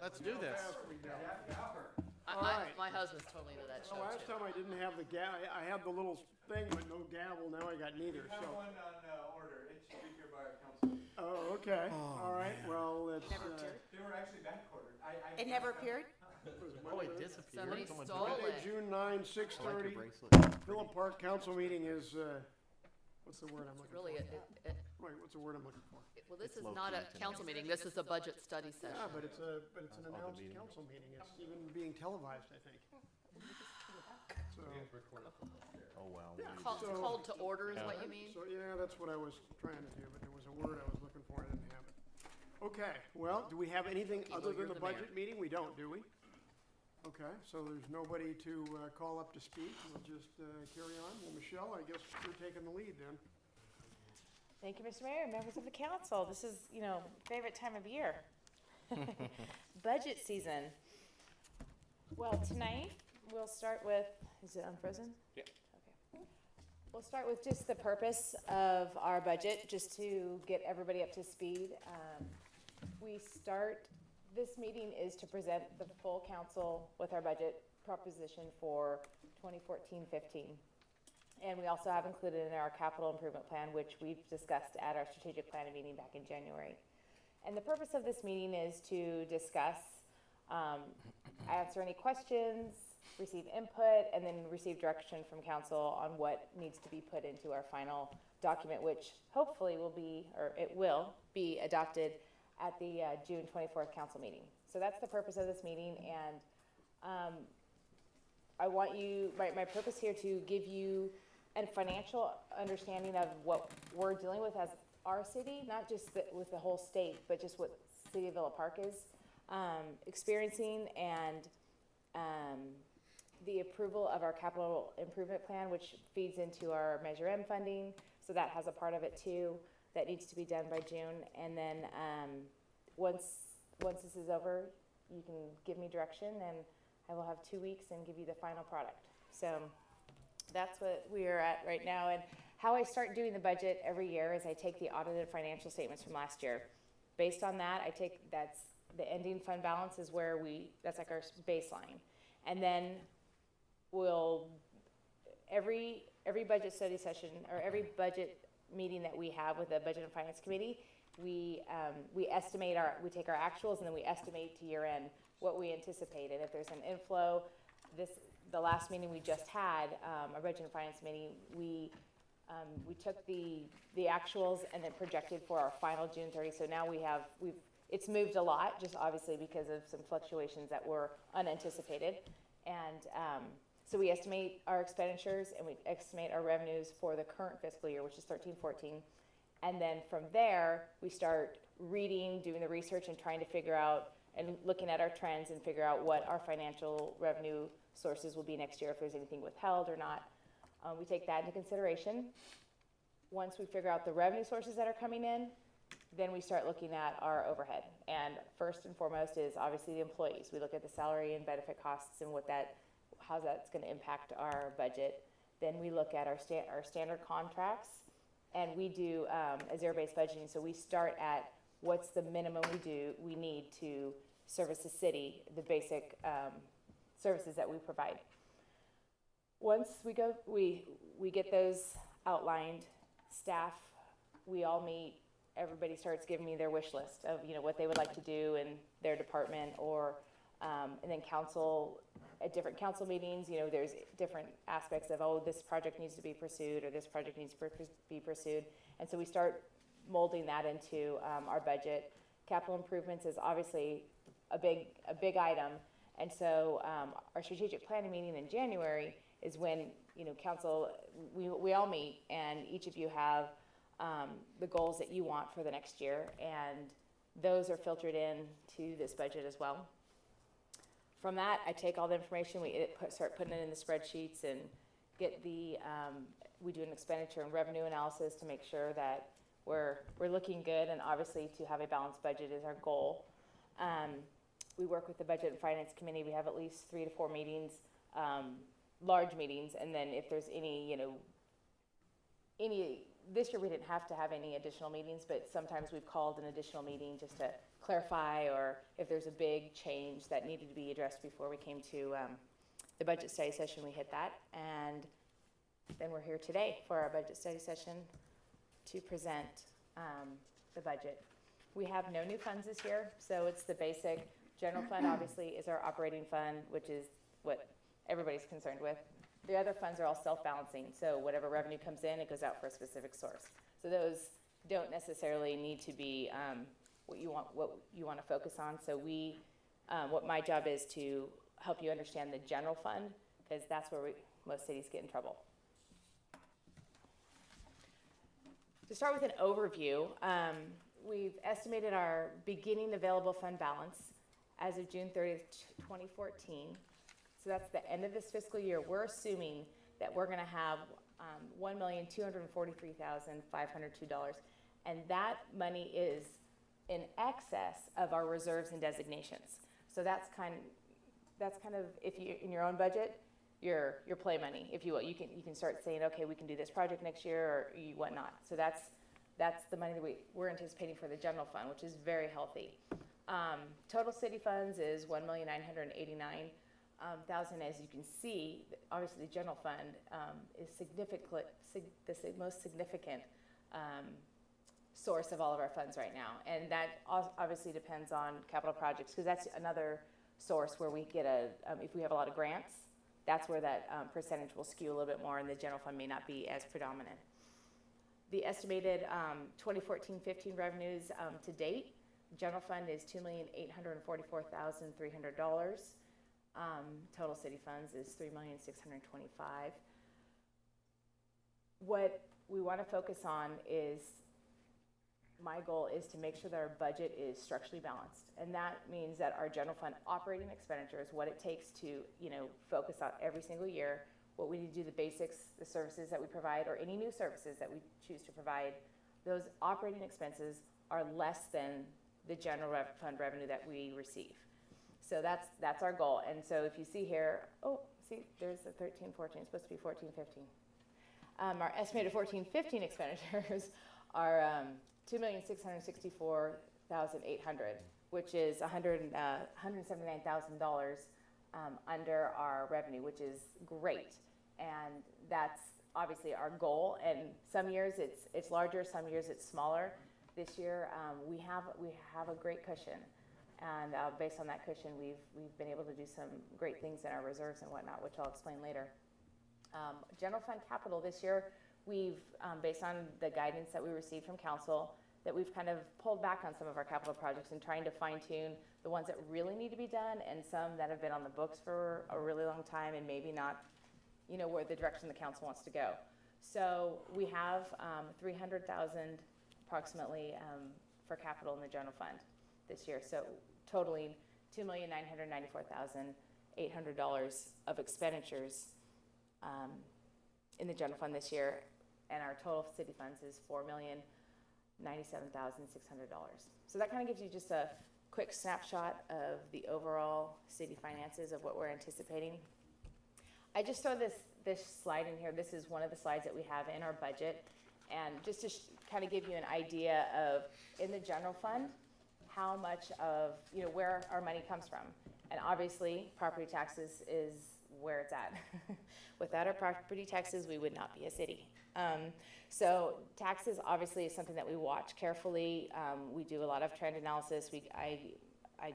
Let's do this. All right. My husband's totally into that show So last too. time I didn't have the I had the little thing but no gavel. Now I got neither. We have So. one on order. It should be here by our council. Oh, okay. All right. Well, it's. Never appeared? They were actually back ordered. It never appeared? Oh, it disappeared. Somebody Someone stole took Monday, it. June 9, I like 6:30. your bracelet. Phillip Park Council meeting is. What's the word I'm looking Really, for? Right. What's the word I'm looking for? well, this It's is not a low-key, council meeting, this is a budget study session. Yeah, but it's an the announced meeting. council meeting. It's even being televised, I think. So. Oh, well. Yeah. Called, So- called to order is what you mean? So, yeah, that's what I was trying to do, but there was a word I was looking for, I didn't have it. Okay, well, do we have anything Okay, other well, than you're the the mayor. budget meeting? We don't, do we? Okay, so there's nobody to call up to speak, we'll just carry on. Well, Michelle, I guess you're taking the lead then. Thank you, Mr. Mayor, members of the council. This is, favorite time of year. Budget season. Well, tonight, we'll start with, is it unfrozen? Yeah. Okay. We'll start with just the purpose of our budget, just to get everybody up to speed. This meeting is to present the full council with our budget proposition for 2014-15. And we also have included in our capital improvement plan, which we've discussed at our strategic planning meeting back in January. And the purpose of this meeting is to discuss, answer any questions, receive input, and then receive direction from council on what needs to be put into our final document, which hopefully it will be adopted at the June 24th council meeting. So that's the purpose of this meeting, and I want my purpose here to give you a financial understanding of what we're dealing with as our city, not just with the whole state, but just what City of Villa Park is experiencing, and the approval of our capital improvement plan, which feeds into our Measure M funding. So that has a part of it too that needs to be done by June. And then once this is over, you can give me direction, and I will have 2 weeks and give you the final product. So that's what we are at right now. And how I start doing the budget every year is I take the audited financial statements from last year. Based on that, that's the ending fund balance is that's like our baseline. And then every budget study session or every budget meeting that we have with the Budget and Finance Committee, we take our actuals and then we estimate to year end what we anticipate. And if there's an inflow, the last meeting we just had, our Budget and Finance meeting, we took the actuals and then projected for our final June 30. So now it's moved a lot, just obviously because of some fluctuations that were unanticipated. And so we estimate our expenditures and we estimate our revenues for the current fiscal year, which is 13-14. And then from there, we start reading, doing the research, and trying to figure out and looking at our trends and figure out what our financial revenue sources will be next year, if there's anything withheld or not. We take that into consideration. Once we figure out the revenue sources that are coming in, then we start looking at our overhead. And first and foremost is obviously the employees. We look at the salary and benefit costs and how that's going to impact our budget. Then we look at our standard contracts, and we do a zero-based budgeting. So we start at what's the minimum we need to service the city, the basic services that we provide. Once we get those outlined, staff, we all meet, everybody starts giving me their wish list of what they would like to do in their department, or and then council, at different council meetings, there's different aspects of, this project needs to be pursued, or this project needs to be pursued. And so we start molding that into our budget. Capital improvements is obviously a big item. And so our strategic planning meeting in January is when, council, we all meet, and each of you have the goals that you want for the next year, and those are filtered in to this budget as well. From that, I take all the information, start putting it in the spreadsheets, and get we do an expenditure and revenue analysis to make sure that we're looking good, and obviously to have a balanced budget is our goal. We work with the Budget and Finance Committee. We have at least 3 to 4 meetings, large meetings, and then if there's any this year we didn't have to have any additional meetings, but sometimes we've called an additional meeting just to clarify, or if there's a big change that needed to be addressed before we came to the budget study session, we hit that. And then we're here today for our budget study session to present the budget. We have no new funds this year, so it's the basic general fund, obviously, is our operating fund, which is what everybody's concerned with. The other funds are all self-balancing, so whatever revenue comes in, it goes out for a specific source. So those don't necessarily need to be what you want to focus on. So what my job is to help you understand the general fund, because that's where most cities get in trouble. To start with an overview, we've estimated our beginning available fund balance as of June 30th, 2014. So that's the end of this fiscal year. We're assuming that we're going to have $1,243,502, and that money is in excess of our reserves and designations. So that's kind of, if you in your own budget, your play money, if you will. You can start saying, okay, we can do this project next year or whatnot. So that's the money that we're anticipating for the general fund, which is very healthy. Total city funds is $1,989,000. As you can see, obviously the general fund is the most significant source of all of our funds right now, and that obviously depends on capital projects, because that's another source where we get if we have a lot of grants, that's where that percentage will skew a little bit more, and the general fund may not be as predominant. The estimated 2014-15 revenues to date, general fund is $2,844,300. Total city funds is $3,625,000. What we want to focus on is, my goal is to make sure that our budget is structurally balanced, and that means that our general fund operating expenditures, what it takes to focus on every single year, what we need to do, the basics, the services that we provide, or any new services that we choose to provide, those operating expenses are less than the general fund revenue that we receive. So that's our goal. And so if you see here, there's the 13-14, it's supposed to be 14-15. Our estimated 14-15 expenditures are $2,664,800, which is $179,000 under our revenue, which is great. And that's obviously our goal. And some years it's larger, some years it's smaller. This year we have a great cushion, and based on that cushion, we've been able to do some great things in our reserves and whatnot, which I'll explain later. General fund capital this year, we've based on the guidance that we received from council, that we've kind of pulled back on some of our capital projects and trying to fine-tune the ones that really need to be done, and some that have been on the books for a really long time and maybe not, where the direction the council wants to go. So we have $300,000 approximately for capital in the general fund this year. So totaling $2,994,800 of expenditures in the general fund this year, and our total city funds is $4,097,600. So that kind of gives you just a quick snapshot of the overall city finances of what we're anticipating. I just throw this slide in here. This is one of the slides that we have in our budget, and just to kind of give you an idea of, in the general fund, how much of, where our money comes from. And obviously, property taxes is where it's at. Without our property taxes, we would not be a city. So taxes obviously is something that we watch carefully. We do a lot of trend analysis. I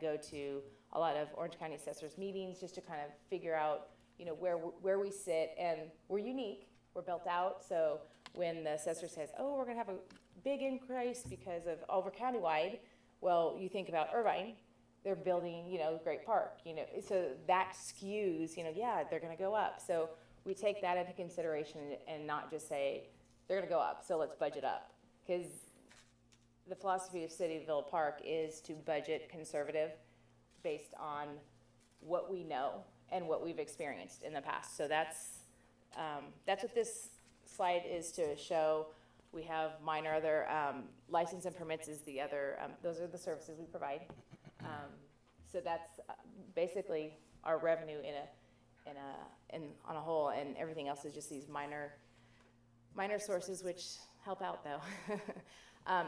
go to a lot of Orange County Assessors meetings just to kind of figure out, where we sit, and we're unique. We're built out. So when the assessor says, "Oh, we're going to have a big increase because of over countywide," well, you think about Irvine. They're building, Great Park, so that skews, yeah, they're going to go up. So we take that into consideration and not just say they're going to go up, so let's budget up. Because the philosophy of City of Villa Park is to budget conservative based on what we know and what we've experienced in the past. So that's what this slide is to show. We have minor other license and permits is the other. Those are the services we provide. So that's basically our revenue on a whole, and everything else is just these minor sources which help out though.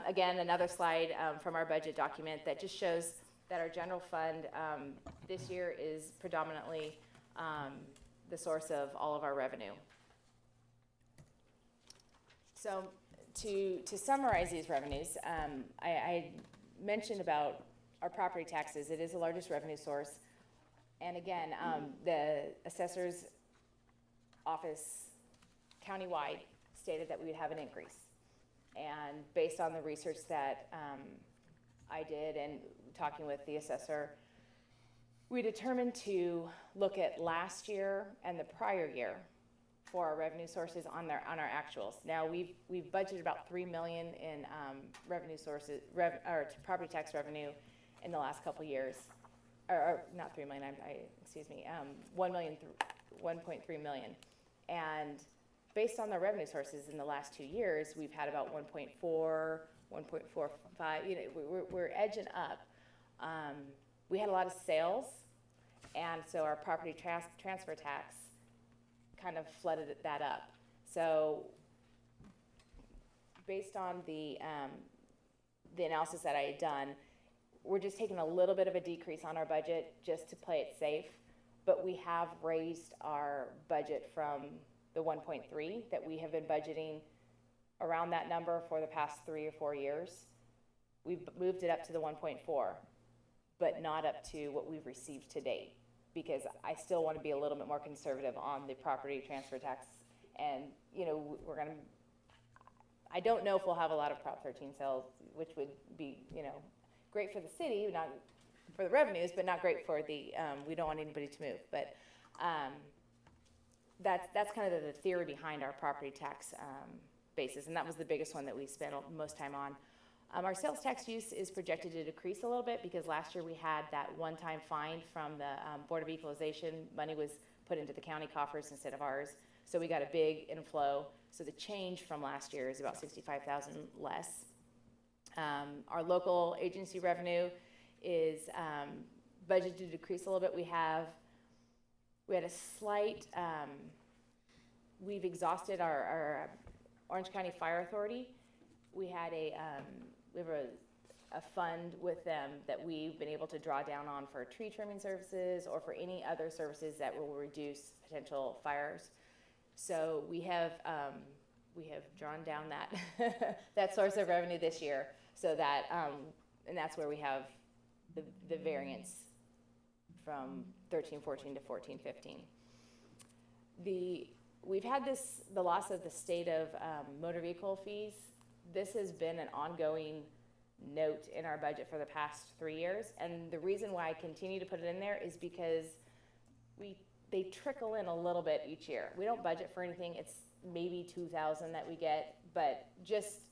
Again, another slide from our budget document that just shows that our general fund this year is predominantly the source of all of our revenue. So to summarize these revenues, I mentioned about our property taxes. It is the largest revenue source. And again, the assessor's office countywide stated that we would have an increase. And based on the research that I did and talking with the assessor, we determined to look at last year and the prior year for our revenue sources on our actuals. Now we've budgeted about $3 million in revenue sources, or property tax revenue in the last couple years, or not 3 million. Excuse me, 1.3 million, and based on the revenue sources in the last 2 years, we've had about 1.4, 1.45. You know, we're edging up. We had a lot of sales, and so our property transfer tax kind of flooded that up. So based on the analysis that I had done, we're just taking a little bit of a decrease on our budget just to play it safe, but we have raised our budget from the 1.3 that we have been budgeting around that number for the past 3 or 4 years. We've moved it up to the 1.4, but not up to what we've received to date, because I still want to be a little bit more conservative on the property transfer tax. And, you know, I don't know if we'll have a lot of Prop 13 sales, which would be, you know, great for the city, not for the revenues, but not great for the, we don't want anybody to move. But that's kind of the theory behind our property tax basis, and that was the biggest one that we spent most time on. Our sales tax use is projected to decrease a little bit because last year we had that one-time fine from the Board of Equalization. Money was put into the county coffers instead of ours, so we got a big inflow. So the change from last year is about $65,000 less. Our local agency revenue is budgeted to decrease a little bit. We had a slight, we've exhausted our Orange County Fire Authority. We had we have a fund with them that we've been able to draw down on for tree trimming services or for any other services that will reduce potential fires. So we have drawn down that that source of revenue this year. So that and that's where we have the variance from 13-14 to 14-15. We've had the loss of the state of motor vehicle fees. This has been an ongoing note in our budget for the past 3 years, and the reason why I continue to put it in there is because they trickle in a little bit each year. We don't budget for anything. It's maybe 2,000 that we get, but just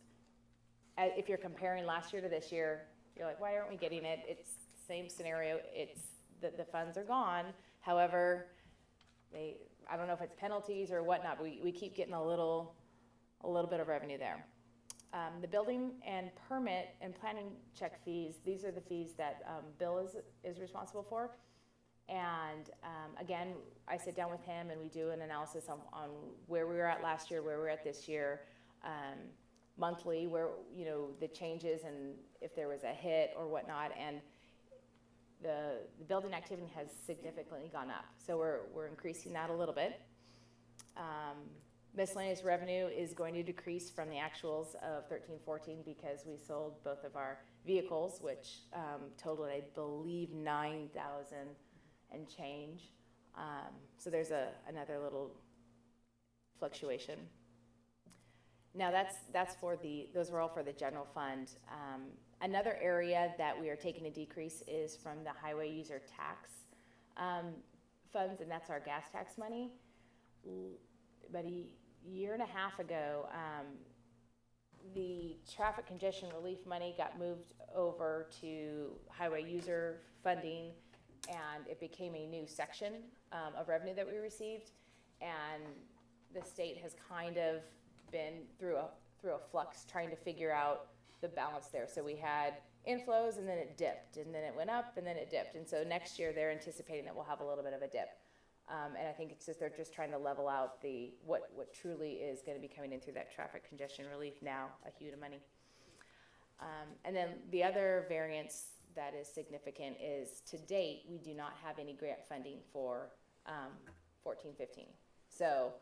if you're comparing last year to this year, you're like, why aren't we getting it? It's the same scenario. It's the funds are gone. However, I don't know if it's penalties or whatnot, but we keep getting a little bit of revenue there. The building and permit and planning check fees, these are the fees that Bill is responsible for. And again, I sit down with him and we do an analysis on where we were at last year, where we're at this year, monthly, where, you know, the changes and if there was a hit or whatnot. And the building activity has significantly gone up. So we're increasing that a little bit. Miscellaneous revenue is going to decrease from the actuals of 13-14 because we sold both of our vehicles, which totaled, I believe, 9,000 and change. So there's another little fluctuation. Now that's for those were all for the general fund. Another area that we are taking a decrease is from the highway user tax funds, and that's our gas tax money. About a year and a half ago, the traffic congestion relief money got moved over to highway user funding, and it became a new section of revenue that we received. And the state has kind of been through a flux trying to figure out the balance there. So we had inflows and then it dipped and then it went up and then it dipped. And so next year they're anticipating that we'll have a little bit of a dip. And I think it's just, they're just trying to level out what truly is gonna be coming in through that traffic congestion relief now, a huge of money. And then the other variance that is significant is, to date, we do not have any grant funding for 14-15. So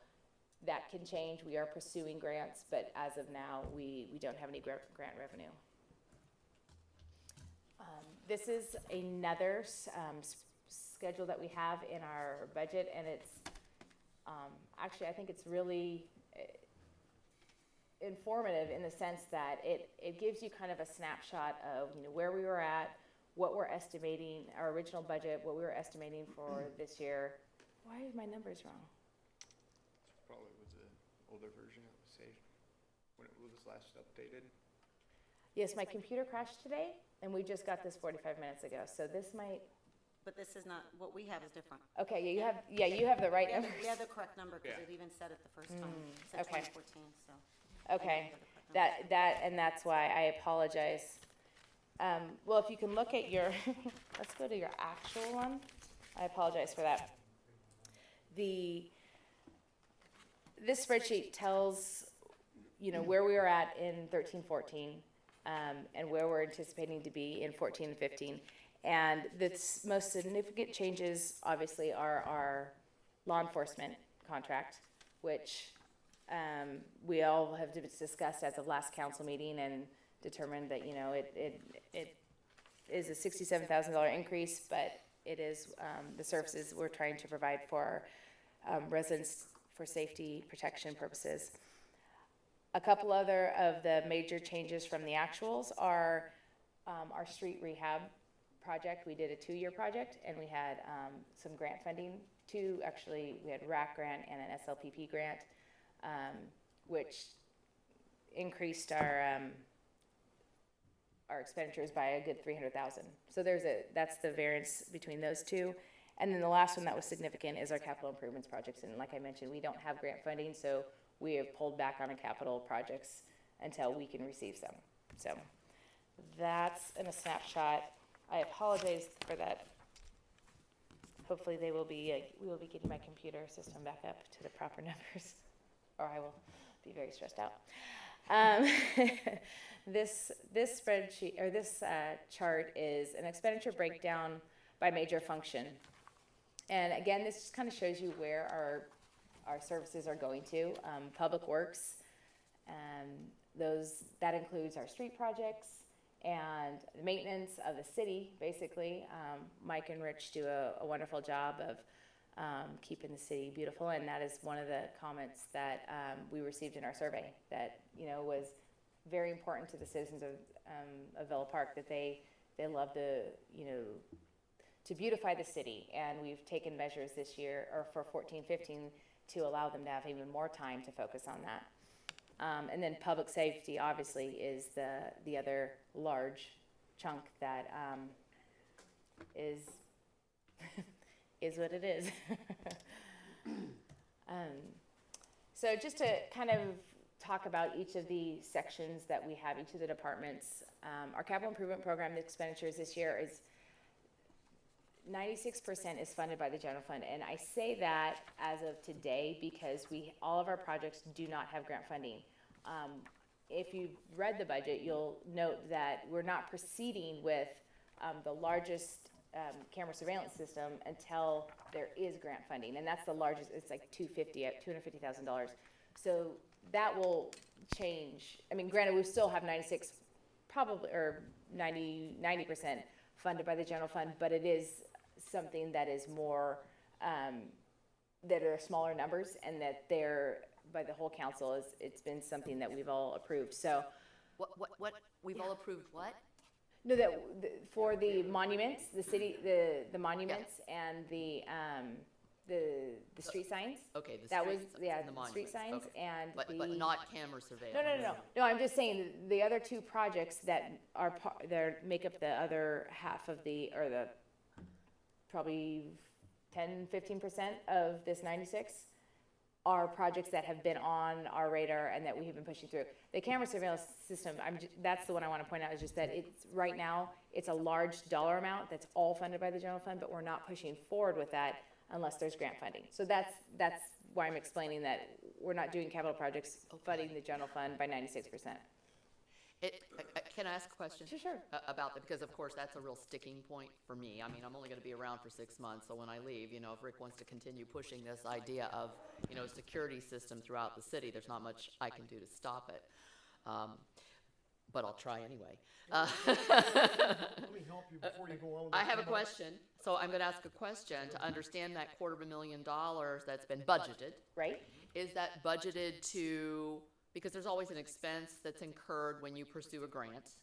that can change. We are pursuing grants, but as of now, we don't have any grant revenue. This is another schedule that we have in our budget, and it's actually, I think it's really informative in the sense that it gives you kind of a snapshot of, you know, where we were at, what we're estimating, our original budget, what we were estimating for this year. Why are my numbers wrong? Probably was an older version, it was saved when it was last updated. Yes, my computer crashed today, and we just got this 45 minutes ago, so this might, But this is not, what we have is different. okay, you have the right We have, numbers. we have the correct number, because Yeah. it even said it the first time. It said okay. 2014, so. I Okay, gave you the correct number. and that's why I apologize. Well, if you can look at your, let's go to your actual one. I apologize for that. This spreadsheet tells, you know, where we were at in 13-14, and where we're anticipating to be in 14 and 15. And the most significant changes, obviously, are our law enforcement contract, which we all have discussed as of last council meeting and determined that, you know, it is a $67,000 increase, but it is the services we're trying to provide for residents for safety protection purposes. A couple other of the major changes from the actuals are our street rehab project. We did a 2-year project, and we had some grant funding. Actually, we had RAC grant and an SLPP grant, which increased our expenditures by a good $300,000. So that's the variance between those two. And then the last one that was significant is our capital improvements projects. And like I mentioned, we don't have grant funding, so we have pulled back on our capital projects until we can receive some. So that's in a snapshot. I apologize for that. Hopefully we will be getting my computer system back up to the proper numbers, or I will be very stressed out. This spreadsheet, or this chart, is an expenditure breakdown by major function. And again, this just kind of shows you where our services are going to. Public Works, that includes our street projects and the maintenance of the city, basically. Mike and Rich do a wonderful job of keeping the city beautiful, and that is one of the comments that we received in our survey that, you know, was very important to the citizens of Villa Park, that they love to beautify the city. And we've taken measures this year, or for 14-15, to allow them to have even more time to focus on that. And then public safety, obviously, is the other large chunk that is what it is. So just to kind of talk about each of the sections that we have, each of the departments, our capital improvement program, the expenditures this year is 96% is funded by the general fund. And I say that as of today because all of our projects do not have grant funding. If you've read the budget, you'll note that we're not proceeding with the largest camera surveillance system until there is grant funding. And that's the largest, it's like $250,000. So that will change. I mean, granted, we still have 90% funded by the general fund, but it is something that is more, that are smaller numbers, and that they're, by the whole council, it's been something that we've all approved. So What, we've all approved what? no, for the monuments, the city, the monuments and the street signs. Okay, the That was, streets yeah, and the the street monuments, signs okay. and But not camera surveillance. No, I'm just saying the other two projects that are make up the other half of or the probably 10-15% of this 96 are projects that have been on our radar and that we have been pushing through. The camera surveillance system, that's the one I want to point out, is just that it's right now, it's a large dollar amount that's all funded by the general fund, but we're not pushing forward with that unless there's grant funding. So that's why I'm explaining that we're not doing capital projects funding the general fund by 96%. Can I ask a question? Sure. About that, because of course, that's a real sticking point for me. I mean, I'm only gonna be around for 6 months, so when I leave, if Rick wants to continue pushing this idea of, security system throughout the city, there's not much I can do to stop it. But I'll try anyway. Let me help you before you go on with I that. have a question, so I'm gonna ask a question to understand that $250,000 that's been budgeted. Right? Is that budgeted to, because there's always an expense that's incurred when you pursue a grant,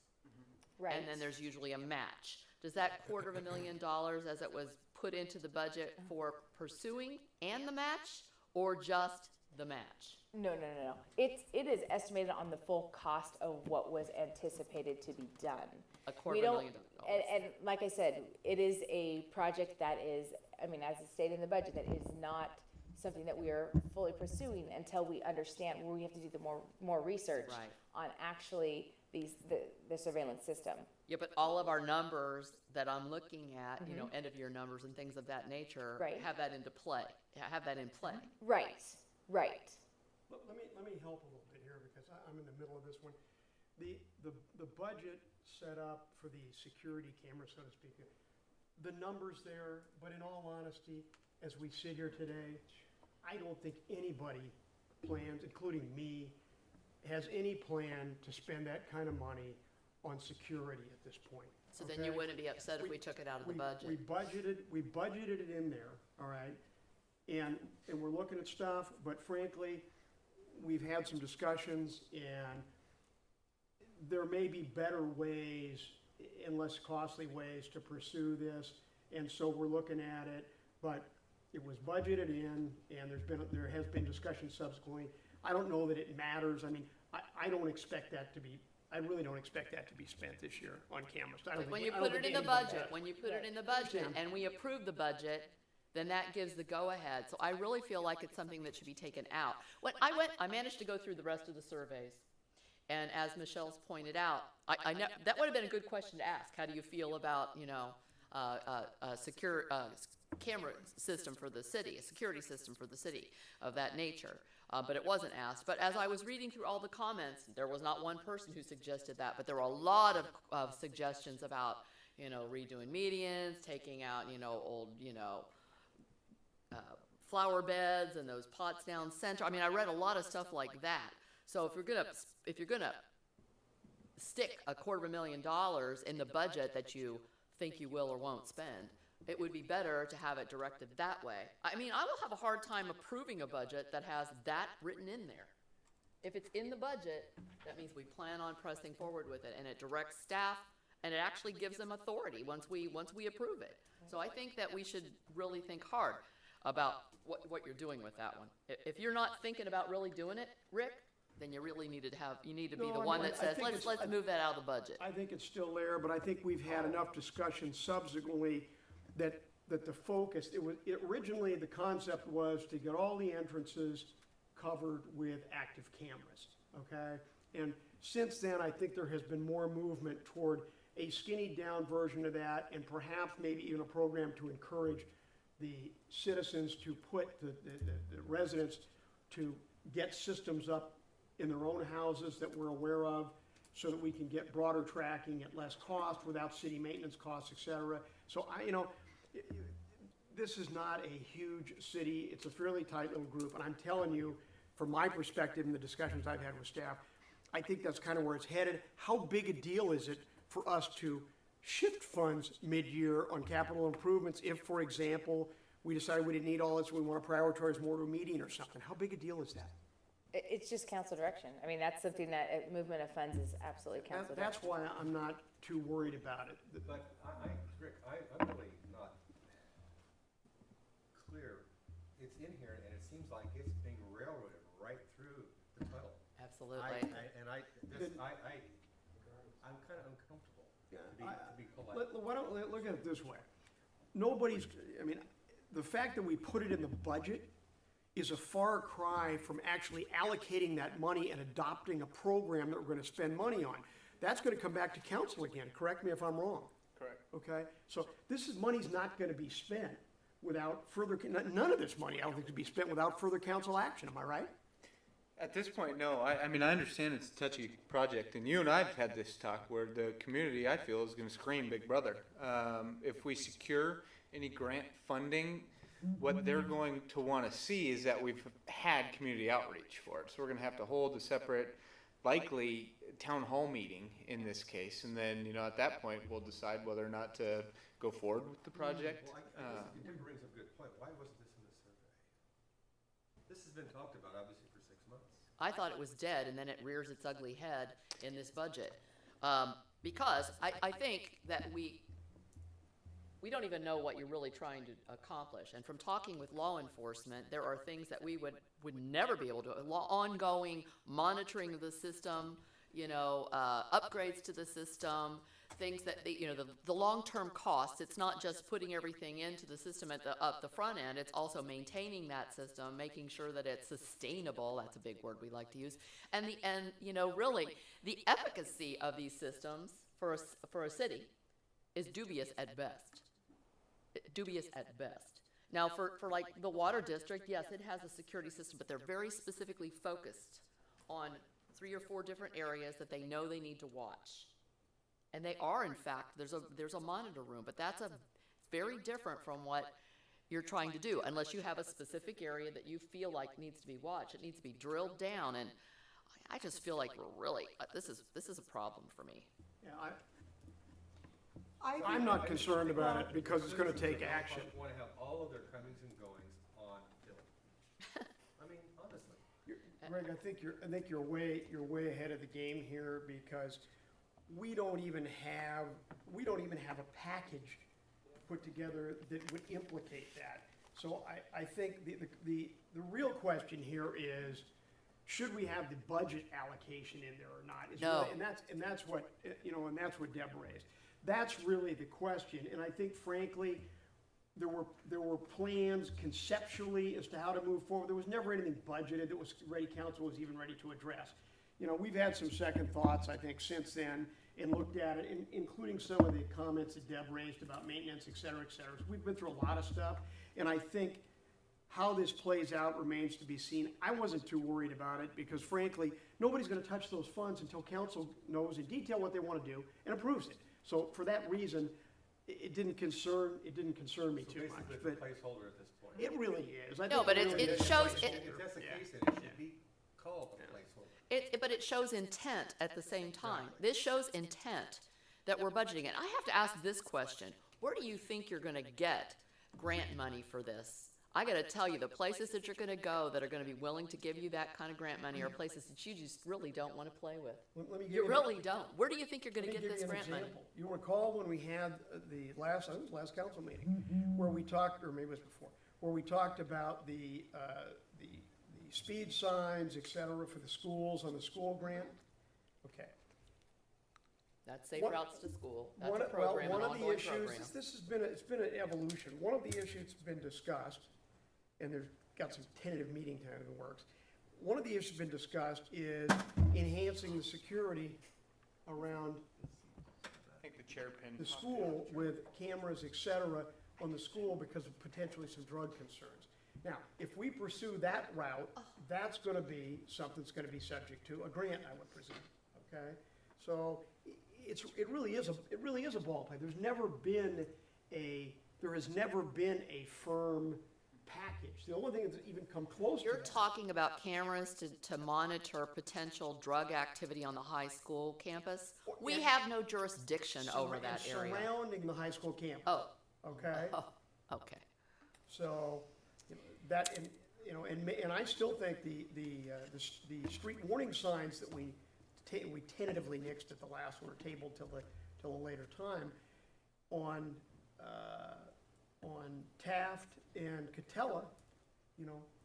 Right. and then there's usually a match. Does that $250,000 as it was put into the budget for pursuing and the match, or just the match? No. It is estimated on the full cost of what was anticipated to be done. We don't, $250,000. and like I said, it is a project that is, as it's stated in the budget, that is not something that we are fully pursuing until we understand, where we have to do the more research Right. on actually the surveillance system. Yeah, but all of our numbers that I'm looking at, end of year numbers and things of that nature, Right. have that in play. Right. Let me help a little bit here, because I'm in the middle of this one. The budget set up for the security camera, so to speak, the numbers there, but in all honesty, as we sit here today, I don't think anybody plans, including me, has any plan to spend that kind of money on security at this point. So then you okay? wouldn't be upset if we took it out of the budget? We budgeted it in there, all right? And we're looking at stuff, but frankly, we've had some discussions, and there may be better ways and less costly ways to pursue this, and so we're looking at it, but it was budgeted in, and there has been discussion subsequently. I don't know that it matters. I don't expect that to be, I really don't expect that to be spent this year on cameras. I don't think- When you I don't put it think in the anybody budget, does. when you put it in the budget Understand. and we approve the budget, then that gives the go-ahead. So I really feel like it's something that should be taken out. I managed to go through the rest of the surveys. And as Michelle's pointed out, that would have been a good question to ask. How do you feel about, a secure, camera system for the city, a security system for the city of that nature? But it wasn't asked. But as I was reading through all the comments, there was not one person who suggested that, but there were a lot of suggestions about, redoing medians, taking out, old, flower beds and those pots down center. I read a lot of stuff like that. So if you're gonna stick $250,000 in the budget that you think you will or won't spend, it would be better to have it directed that way. I will have a hard time approving a budget that has that written in there. If it's in the budget, that means we plan on pressing forward with it, and it directs staff, and it actually gives them authority once we approve it. So I think that we should really think hard about what you're doing with that one. If you're not thinking about really doing it, Rick, then you really need to be No, the I one mean, that I says, think let's move that out of the budget. I think it's still there, but I think we've had enough discussion subsequently that the focus, originally the concept was to get all the entrances covered with active cameras, okay? And since then, I think there has been more movement toward a skinny down version of that, and perhaps maybe even a program to encourage the citizens to put the residents to get systems up in their own houses that we're aware of, so that we can get broader tracking at less cost without city maintenance costs, et cetera. So this is not a huge city. It's a fairly tight little group, and I'm telling you, from my perspective and the discussions I've had with staff, I think that's kind of where it's headed. How big a deal is it for us to shift funds mid-year on capital improvements if, for example, we decided we didn't need all this, we want to prioritize more to a median or something? How big a deal is that? It's just council direction. That's something that movement of funds is absolutely council direction. That's why I'm not too worried about it. But Rick, I'm really not clear. It's in here, and it seems like it's being railroaded right through the tunnel. Absolutely. I'm kind of uncomfortable to be polite. Why don't, look at it this way. The fact that we put it in the budget is a far cry from actually allocating that money and adopting a program that we're going to spend money on. That's going to come back to council again. Correct me if I'm wrong. Correct. Okay? So money's not going to be spent. without further, none of this money, I don't think, could be spent without further council action, am I right? At this point, no. I mean, I understand it's a touchy project, and you and I have had this talk where the community, I feel, is gonna scream Big Brother. If we secure any grant funding, what they're going to wanna see is that we've had community outreach for it. So we're gonna have to hold a separate, likely, town hall meeting in this case, and then, you know, at that point, we'll decide whether or not to go forward with the project. Well, I guess you did bring up a good point. Why wasn't this in the survey? This has been talked about, obviously, for 6 months. I thought it was dead, and then it rears its ugly head in this budget. Because I think that we don't even know what you're really trying to accomplish. And from talking with law enforcement, there are things that we would never be able to, ongoing monitoring of the system, upgrades to the system, things that, the long-term costs. It's not just putting everything into the system at the front end, it's also maintaining that system, making sure that it's sustainable. That's a big word we like to use. And really, the efficacy of these systems for a city is dubious at best. Dubious at best. Now, for like the water district, yes, it has a security system, but they're very specifically focused on 3 or 4 different areas that they know they need to watch. And they are, in fact, there's a monitor room, but that's very different from what you're trying to do, unless you have a specific area that you feel like needs to be watched. It needs to be drilled down, and I just feel like we're really, this is a problem for me. Yeah, I'm not concerned about it because it's gonna take action. Want to have all of their comings and goings on film. I mean, honestly. Greg, I think you're way ahead of the game here because we don't even have a package put together that would implicate that. So I think the real question here is, should we have the budget allocation in there or not? No. Really, and that's what Deb raised. That's really the question, and I think frankly, there were plans conceptually as to how to move forward. There was never anything budgeted that was ready, council was even ready to address. We've had some second thoughts, I think, since then, and looked at it, including some of the comments that Deb raised about maintenance, et cetera, et cetera. So we've been through a lot of stuff, and I think how this plays out remains to be seen. I wasn't too worried about it, because frankly, nobody's gonna touch those funds until council knows in detail what they wanna do and approves it. So for that reason, it didn't concern me too much, Basically, it's a but placeholder at this point. it really is. I No, think but really it is a shows- placeholder. If that's the Yeah. case, then it should be called a placeholder. But it shows intent at the same time. This shows intent that we're budgeting it. I have to ask this question. Where do you think you're gonna get grant money for this? I gotta tell you, the places that you're gonna go that are gonna be willing to give you that kind of grant money are places that you just really don't wanna play with. Let me give You you- really don't. Where do you think you're gonna Let me get give this you an grant money? example. You recall when we had the last council meeting, where we talked, or maybe it was before, where we talked about the speed signs, et cetera, for the schools on the school grant? Okay. That's Safe One- Routes to School. That's One a of- program, an One of the ongoing issues, program. this has been, it's been an evolution. One of the issues that's been discussed, and there's got some tentative meeting time in the works. One of the issues been discussed is enhancing the security around I think the chair pin. the school with cameras, et cetera, on the school because of potentially some drug concerns. Now, if we pursue that route, that's gonna be something that's gonna be subject to a grant, I would presume, okay? So, it really is a ball play. There has never been a firm package. The only thing that's even come close to You're that. talking about cameras to monitor potential drug activity on the high school campus? We have no jurisdiction over that area. Surrounding the high school campus, Oh, okay? oh, okay. So, that, and I still think the street warning signs that we tentatively nixed at the last one, or tabled till a later time, on Taft and Catella,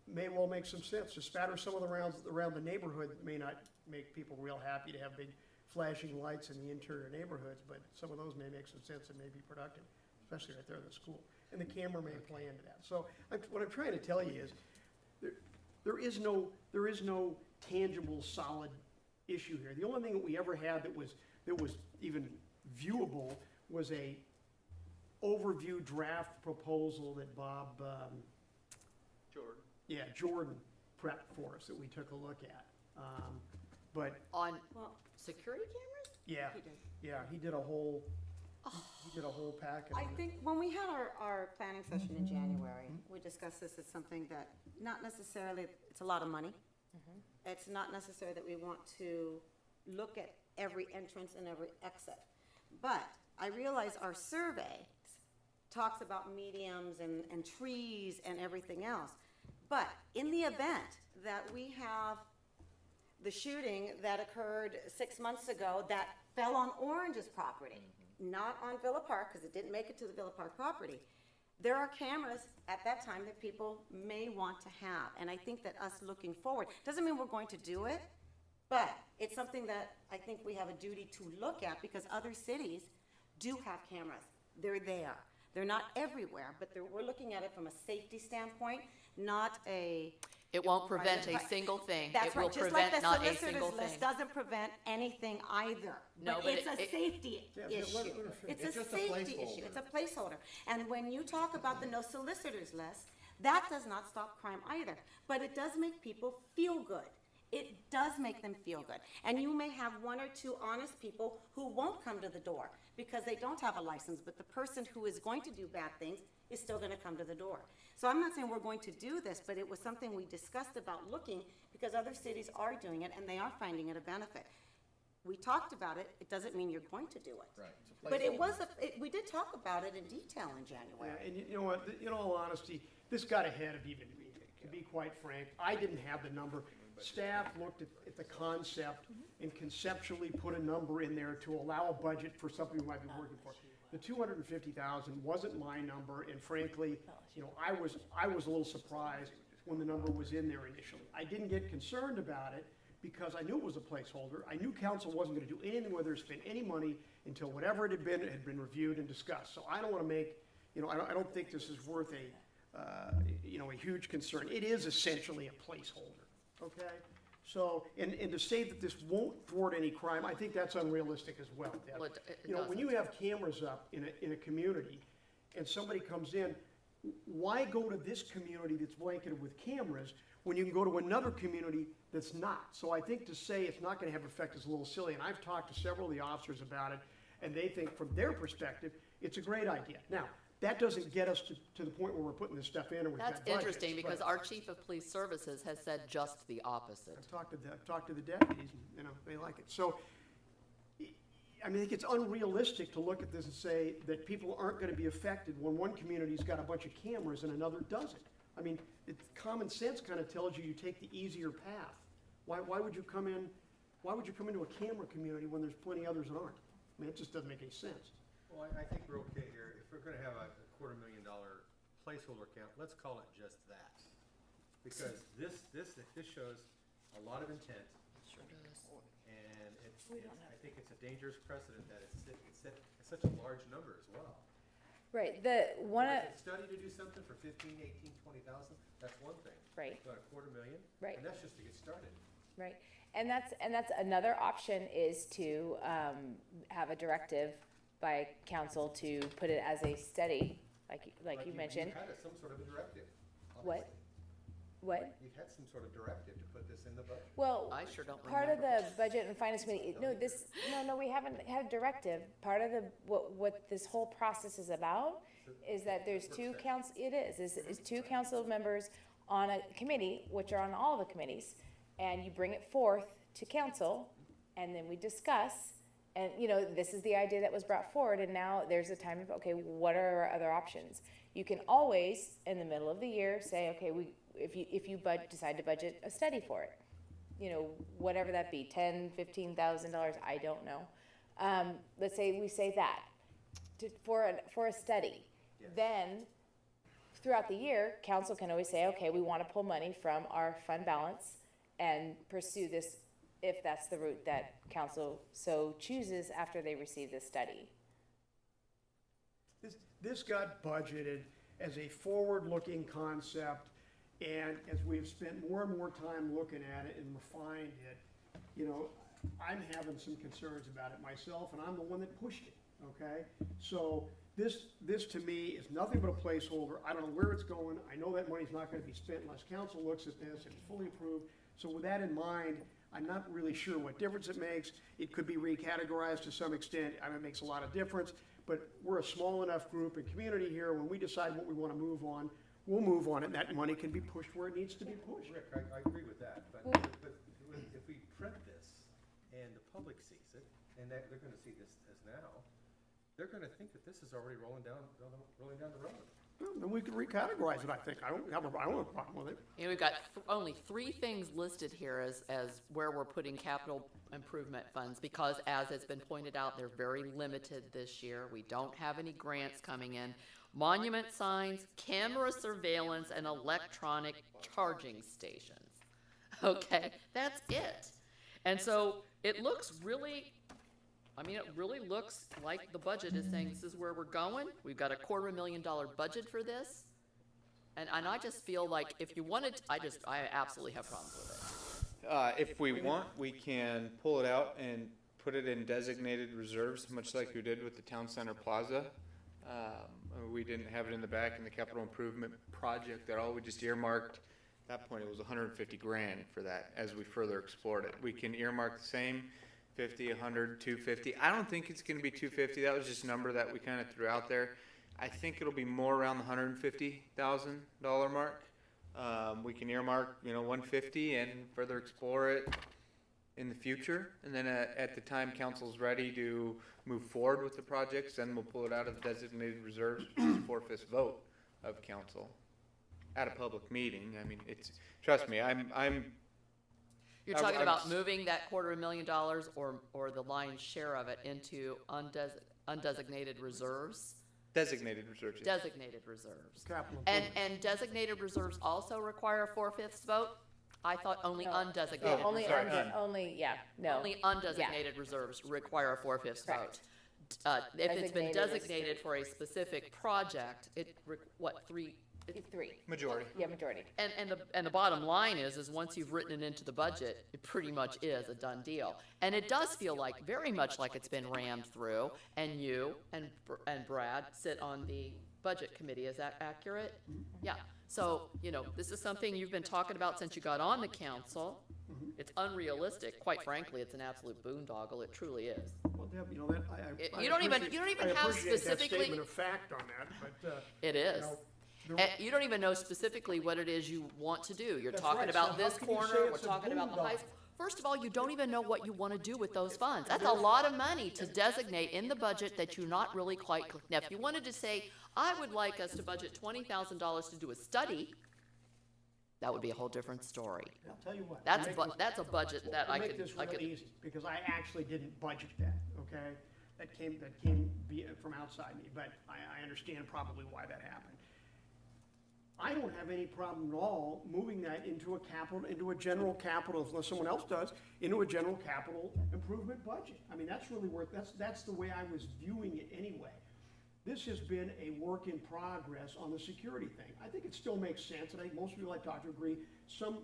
may well make some sense. To spatter some of the rounds around the neighborhood may not make people real happy to have big flashing lights in the interior neighborhoods, but some of those may make some sense and may be productive, especially right there in the school. And the camera may play into that. So what I'm trying to tell you is, there is no tangible, solid issue here. The only thing that we ever had that was even viewable was a overview draft proposal that Bob, Jordan. Jordan prepped for us that we took a look at. But, On Well, security cameras? yeah, he did. yeah, he did a whole packet. I on it. think when we had our planning session in January, we discussed this as something that, not necessarily, it's a lot of money. It's not necessary that we want to look at every entrance and every exit. But I realize our survey talks about mediums and trees and everything else. But in the event that we have the shooting that occurred 6 months ago that fell on Orange's property, not on Villa Park, because it didn't make it to the Villa Park property, there are cameras at that time that people may want to have. And I think that us looking forward, doesn't mean we're going to do it, but it's something that I think we have a duty to look at, because other cities do have cameras. They're there. They're not everywhere, but we're looking at it from a safety standpoint, not a. It won't prevent a Right. single thing. That's It will right, just like prevent the not a solicitor's single list thing. doesn't prevent anything either. No, but it's a it- safety Yeah, issue. let her finish. It's a safety issue, it's a placeholder. And when you talk about the no solicitors list, that does not stop crime either, but it does make people feel good. It does make them feel good. And you may have one or two honest people who won't come to the door because they don't have a license, but the person who is going to do bad things is still gonna come to the door. So I'm not saying we're going to do this, but it was something we discussed about looking, because other cities are doing it and they are finding it a benefit. We talked about it, it doesn't mean you're going to do it. Right. But it was, we did talk about it in detail in Yeah, January. and you know what, in all honesty, this got ahead of even me, to be quite frank. I didn't have the number. Staff looked at the concept and conceptually put a number in there to allow a budget for something we might be working for. The 250,000 wasn't my number, and frankly, you know, I was a little surprised when the number was in there initially. I didn't get concerned about it because I knew it was a placeholder. I knew council wasn't gonna do anything, whether to spend any money, until whatever it had been reviewed and discussed. So I don't wanna make, you know, I don't think this is worth a huge concern. It is essentially a placeholder, okay? So, and to say that this won't thwart any crime, I think that's unrealistic as well, Deb. Well, it You know, when you doesn't. have cameras up in a community, and somebody comes in, why go to this community that's blanketed with cameras when you can go to another community that's not? So I think to say it's not gonna have effect is a little silly, and I've talked to several of the officers about it, and they think from their perspective, it's a great idea. Now, that doesn't get us to the point where we're putting this stuff in and we've got That's budgets, interesting, because but our chief of police services has said just the opposite. I've talked to the deputies, and, you know, they like it. So, I mean, I think it's unrealistic to look at this and say that people aren't gonna be affected when one community's got a bunch of cameras and another doesn't. I mean, common sense kind of tells you take the easier path. Why would you come into a camera community when there's plenty others that aren't? I mean, it just doesn't make any sense. Well, I think we're okay here. If we're gonna have a $250,000 placeholder count, let's call it just that. Because this shows a lot of intent, and I think it's a dangerous precedent that it's set such a large number as well. Right, the one, If it's a study to do something for 15, 18, 20,000, that's one thing. right, But $250,000? Right. And that's just to get started. right. And that's another option, is to have a directive by council to put it as a study, like you mentioned. You've had some sort of a directive. What? obviously. What? You've had some sort of directive to put this in the budget. Well, I sure don't part of remember. the budget and finance committee, no, we haven't had a directive. Part of what this whole process is about is that there's two is two council members on a committee, which are on all the committees, and you bring it forth to council, and then we discuss, and, you know, this is the idea that was brought forward, and now there's a time of, okay, what are our other options? You can always, in the middle of the year, say, okay, if you decide to budget a study for it, you know, whatever that be, $10,000-$15,000, I don't know. Let's say we say that for a study. Yes. Then throughout the year, council can always say, okay, we want to pull money from our fund balance and pursue this if that's the route that council so chooses after they receive this study. This got budgeted as a forward-looking concept, and as we've spent more and more time looking at it and refined it, you know, I'm having some concerns about it myself, and I'm the one that pushed it, okay? So this to me is nothing but a placeholder. I don't know where it's going. I know that money's not gonna be spent unless council looks at this and it's fully approved. So with that in mind, I'm not really sure what difference it makes. It could be recategorized to some extent. I mean, it makes a lot of difference. But we're a small enough group and community here, when we decide what we wanna move on, we'll move on it, and that money can be pushed where it needs to be pushed. Rick, I agree with that, but if we print this and the public sees it, and they're gonna see this as now, they're gonna think that this is already rolling down the road. Well, then we can recategorize it, I think. I don't have a problem with it. And we've got only 3 things listed here as where we're putting capital improvement funds, because as it's been pointed out, they're very limited this year. We don't have any grants coming in. Monument signs, camera surveillance, and electronic charging stations. Okay, that's it. And so it looks really, it really looks like the budget is saying this is where we're going. We've got a $250,000 budget for this. And I just feel like if you wanted, I absolutely have problems with it. If we want, we can pull it out and put it in designated reserves, much like we did with the Town Center Plaza. We didn't have it in the back in the capital improvement project at all. We just earmarked, at that point it was 150 grand for that as we further explored it. We can earmark the same, 50, 100, 250. I don't think it's going to be 250. That was just a number that we kind of threw out there. I think it'll be more around the $150,000 mark. We can earmark, 150 and further explore it in the future. And then at the time council's ready to move forward with the projects, then we'll pull it out of the designated reserves, which is 4/5 vote of council at a public meeting. I mean, trust me, You're talking about moving that $250,000 or the lion's share of it into undesignated reserves? Designated reserves. Yes. Designated reserves. Capital And improvement. designated reserves also require a 4/5 vote? I thought only No. undesignated. Only, sorry, no. Only undesignated reserves require a 4/5 vote. Correct. If it's been Designated is designated for a specific project, three? 3, Majority. yeah, majority. And the bottom line is once you've written it into the budget, it pretty much is a done deal. And it does feel like, very much like it's been rammed through, and you and Brad sit on the budget committee, is that accurate? Yeah, so, this is something you've been talking about since you got on the council. It's unrealistic, quite frankly, it's an absolute boondoggle, it truly is. Well, Deb, I You don't even have appreciate that specifically- statement of fact on that, but, It is. there- And you don't even know specifically what it is you want to do. You're That's talking right. about So this how can you say corner, we're it's a talking about the high boondoggle? school. First of all, you don't even know what you want to do with those funds. That's a lot of money to designate in the budget that you're not really quite, now, if you wanted to say, I would like us to budget $20,000 to do a study, that would be a whole different story. I'll tell you what. That's make a, this- that's a budget that I We'll could, make this I real could, easy, because I actually didn't budget that, okay? That came from outside me, but I understand probably why that happened. I don't have any problem at all moving that into a general capital, unless someone else does, into a general capital improvement budget. I mean, that's really where, that's the way I was viewing it anyway. This has been a work in progress on the security thing. I think it still makes sense, and I think most people I talk to agree, some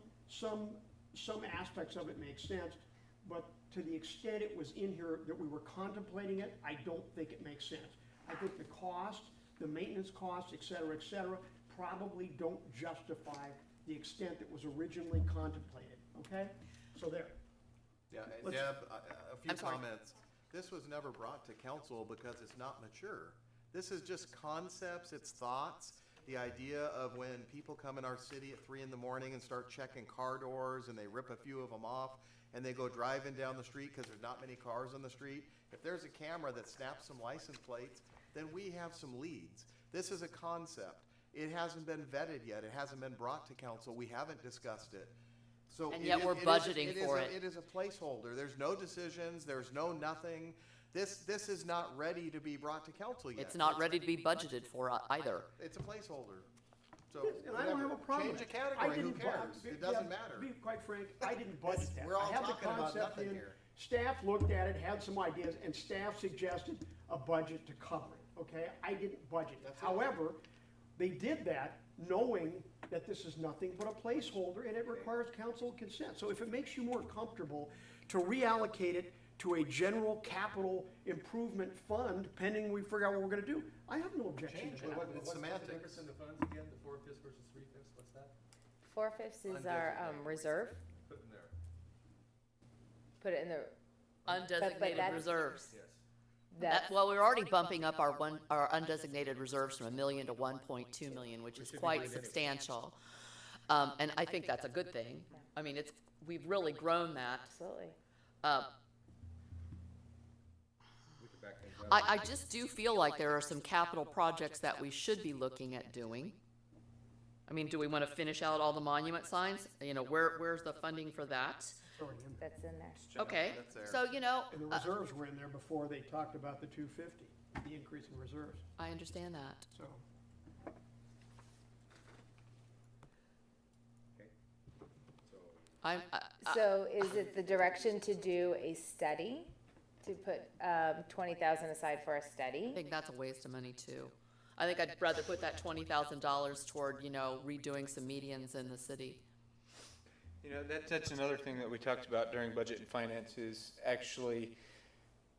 aspects of it make sense, but to the extent it was in here that we were contemplating it, I don't think it makes sense. I think the cost, the maintenance costs, et cetera, probably don't justify the extent that was originally contemplated, okay? So there. Yeah, and Let's- Deb, a few I'm sorry. comments. This was never brought to council because it's not mature. This is just concepts, it's thoughts. The idea of when people come in our city at 3 in the morning and start checking car doors and they rip a few of them off and they go driving down the street because there's not many cars on the street. If there's a camera that snaps some license plates, then we have some leads. This is a concept. It hasn't been vetted yet. It hasn't been brought to council. We haven't discussed it. So And it yet is- we're it is- budgeting it is for a- it. It is a placeholder. There's no decisions. There's no nothing. This is not ready to be brought to council yet. it's not ready to be budgeted for either. It's a placeholder. So And I don't have a problem. Change the with it. I category. Who didn't bu- cares? It doesn't yeah, matter. To be quite frank, I didn't budget that. We're all I have the talking about concept nothing in. here. Staff looked at it, had some ideas, and staff suggested a budget to cover it, okay? I didn't budget it. That's it. However, they did that knowing that this is nothing but a placeholder and it requires council consent. So if it makes you more comfortable to reallocate it to a general capital improvement fund pending we figure out what we're gonna do. I have no objection to that. It's What's the semantics. difference in the funds again, the 4/5 versus 3/5, what's that? 4/5 is our, reserve, Put in there, put it in the, Undesignated that's- reserves. yes. that, Well, we're already bumping up our undesignated reserves from $1 million to 1.2 million, which is should be quite doing anyway. substantial. And I think that's a good thing. I mean, we've really grown that. absolutely. We could back things up. I just do feel like there are some capital projects that we should be looking at doing. I mean, do we want to finish out all the monument signs? You know, where's the funding for that? It's already in there. That's in there. Okay, That's there. so, you know, And the reserves were in there before they talked about the 250, the increase in reserves, I understand that. so. So, So is it the direction to do a study, to put, 20,000 aside for a I study? think that's a waste of money too. I think I'd rather put that $20,000 toward, you know, redoing some medians in the city. You know, that's another thing that we talked about during budget and finance is actually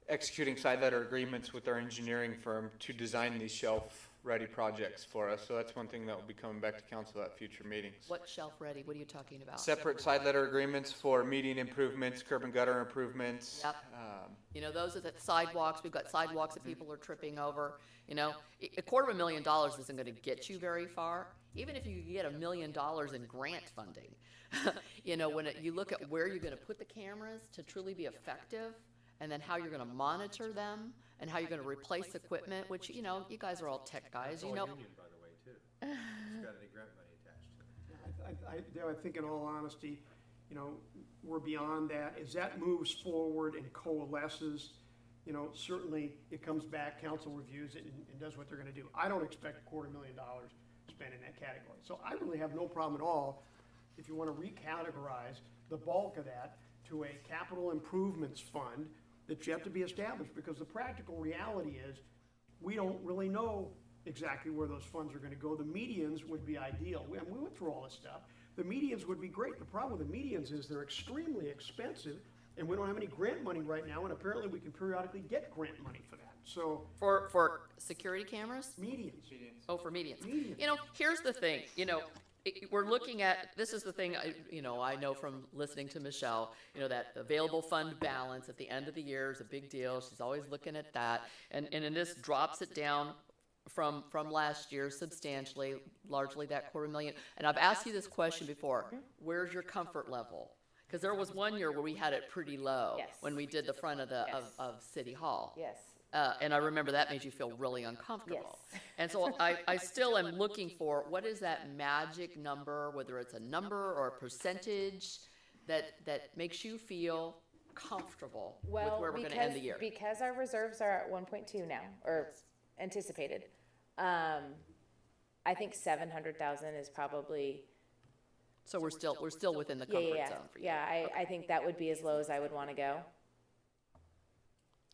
executing side letter agreements with our engineering firm to design these shelf-ready projects for us. So that's one thing that will be coming back to council at future meetings. What shelf ready? What are you talking about? Separate side letter agreements for median improvements, curb and gutter improvements. Yep. You know, those are the sidewalks. We've got sidewalks that people are tripping over. You know, $250,000 isn't going to get you very far. Even if you get $1 million in grant funding, you know, when you look at where you're going to put the cameras to truly be effective, and then how you're going to monitor them, and how you're going to replace equipment, which, you know, you guys are all tech guys, it's you all know. union, by the way, too. It's got any grant money attached to it. I think in all honesty, you know, we're beyond that. As that moves forward and coalesces, you know, certainly it comes back, council reviews it and does what they're gonna do. I don't expect $250,000 spent in that category. So I really have no problem at all if you wanna recategorize the bulk of that to a capital improvements fund that's yet to be established, because the practical reality is, we don't really know exactly where those funds are gonna go. The medians would be ideal. We went through all this stuff. The medians would be great. The problem with the medians is they're extremely expensive, and we don't have any grant money right now, and apparently we can periodically get grant money for that. So, For security cameras? medians. Oh, for medians. Medians. You know, here's the thing, you know, we're looking at, this is the thing, you know, I know from listening to Michelle, you know, that available fund balance at the end of the year is a big deal. She's always looking at that. And then this drops it down from last year substantially, largely that $250,000. And I've asked you this question before, where's your comfort level? Because there was one year where we had it pretty low. Yes. When we did the front of of City Hall. Yes. And I remember that made you feel really uncomfortable. Yes. And so I still am looking for, what is that magic number, whether it's a number or a percentage, that makes you feel comfortable with Well, where we're gonna end the year? because our reserves are at 1.2 now, or anticipated. I think 700,000 is probably, So we're still within the yeah, comfort yeah, zone for you? yeah, I think that would be as low as I would wanna go.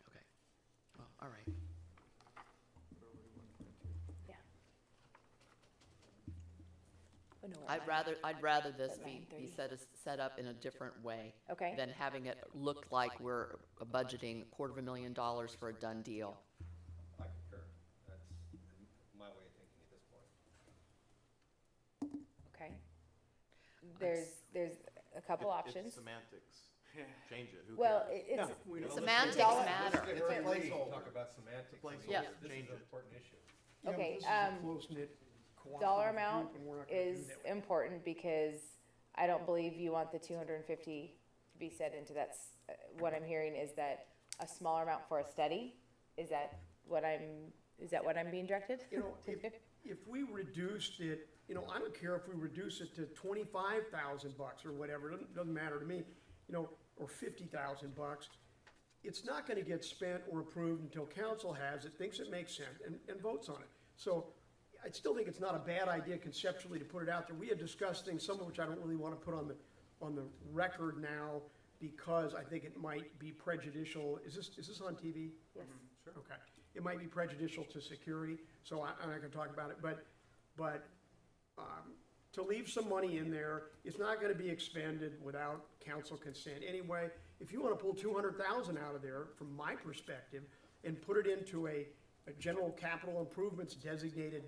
Okay. Well, all right. Yeah. Oh, no, we're I'd rather this At be 9:30. set up in a different way. Okay. Than having it look like we're budgeting $250,000 for a done deal. I concur. That's my way of thinking at this point. Okay. There's a couple It's options. semantics. Change it. Who Well, cares? it's, We don't- Semantics dollar- matter. It's a a placeholder. Talk about semantics. It's a placeholder. Yeah. This is Change an it. important issue. Yeah, but Okay, this is a close-knit, dollar cooperative amount group, and we're not gonna do is that. important because I don't believe you want the 250 to be set into that. What I'm hearing is that a smaller amount for a study. Is that what I'm being directed? You know, if we reduced it, you know, I don't care if we reduce it to $25,000 or whatever, doesn't matter to me, you know, or $50,000. It's not gonna get spent or approved until council has it, thinks it makes sense, and votes on it. So I still think it's not a bad idea conceptually to put it out there. We had discussed things, some of which I don't really wanna put on the record now, because I think it might be prejudicial. Is this on TV? Yes. Sure. Okay. It might be prejudicial to security, so I'm not gonna talk about it, but to leave some money in there, it's not gonna be expended without council consent anyway. if you wanna pull 200,000 out of there, from my perspective, and put it into a general capital improvements designated,